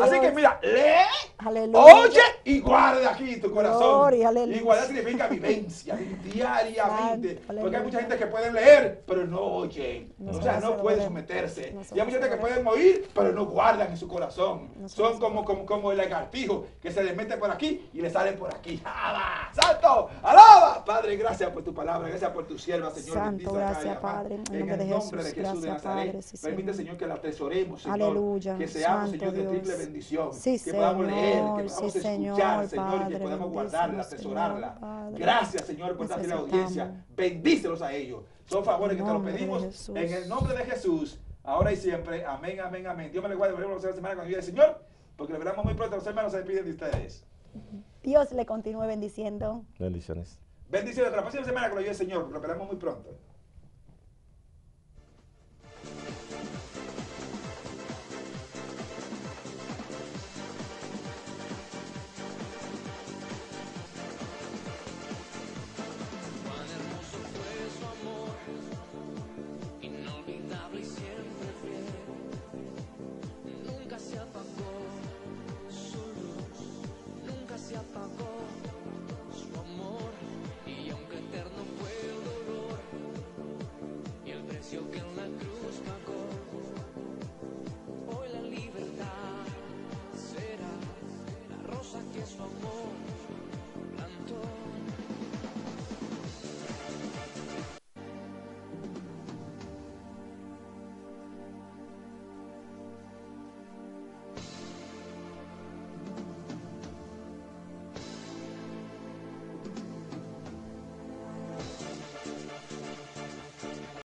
Así que mira, lee, oye y guarda aquí tu corazón. Y guardar significa vivencia, diariamente. Porque hay mucha gente que puede leer, pero no oyen. O sea, no pueden someterse. Y hay mucha gente que pueden oír, pero no guardan en su corazón. Son como el lagartijo que se le mete por aquí y le salen por aquí. ¡Alaba! ¡Santo! ¡Alaba! Padre. Padre, gracias por tu palabra, gracias por tu sierva, Señor. Santo, Bendice a gracias, Kaya, Padre, en en nombre el de nombre de Jesús. Jesús de Gracias, Nazaret. Padre, sí, Permite, Señor. Señor, que la atesoremos, Señor. Aleluya, Que seamos, Santo Señor, de triple Dios. bendición. Sí, Que podamos leer, que Señor, podamos sí, escuchar, Señor, Señor, y que Padre, podamos guardarla, bendícenos, atesorarla. Señor, Padre. Gracias, Señor, por darle la audiencia. Necesitamos. Bendícelos a ellos. Son favores que te los nombre de pedimos Jesús. en el nombre de Jesús, ahora y siempre. Amén, amén, amén. Dios me le guarde. Volvemos a la semana con ayuda del Señor, porque lo veremos muy pronto. Los hermanos se despiden de ustedes. Dios le continúe bendiciendo. Bendiciones. Bendiciones. Hasta la próxima semana con la ayuda del Señor, porque lo veremos muy pronto.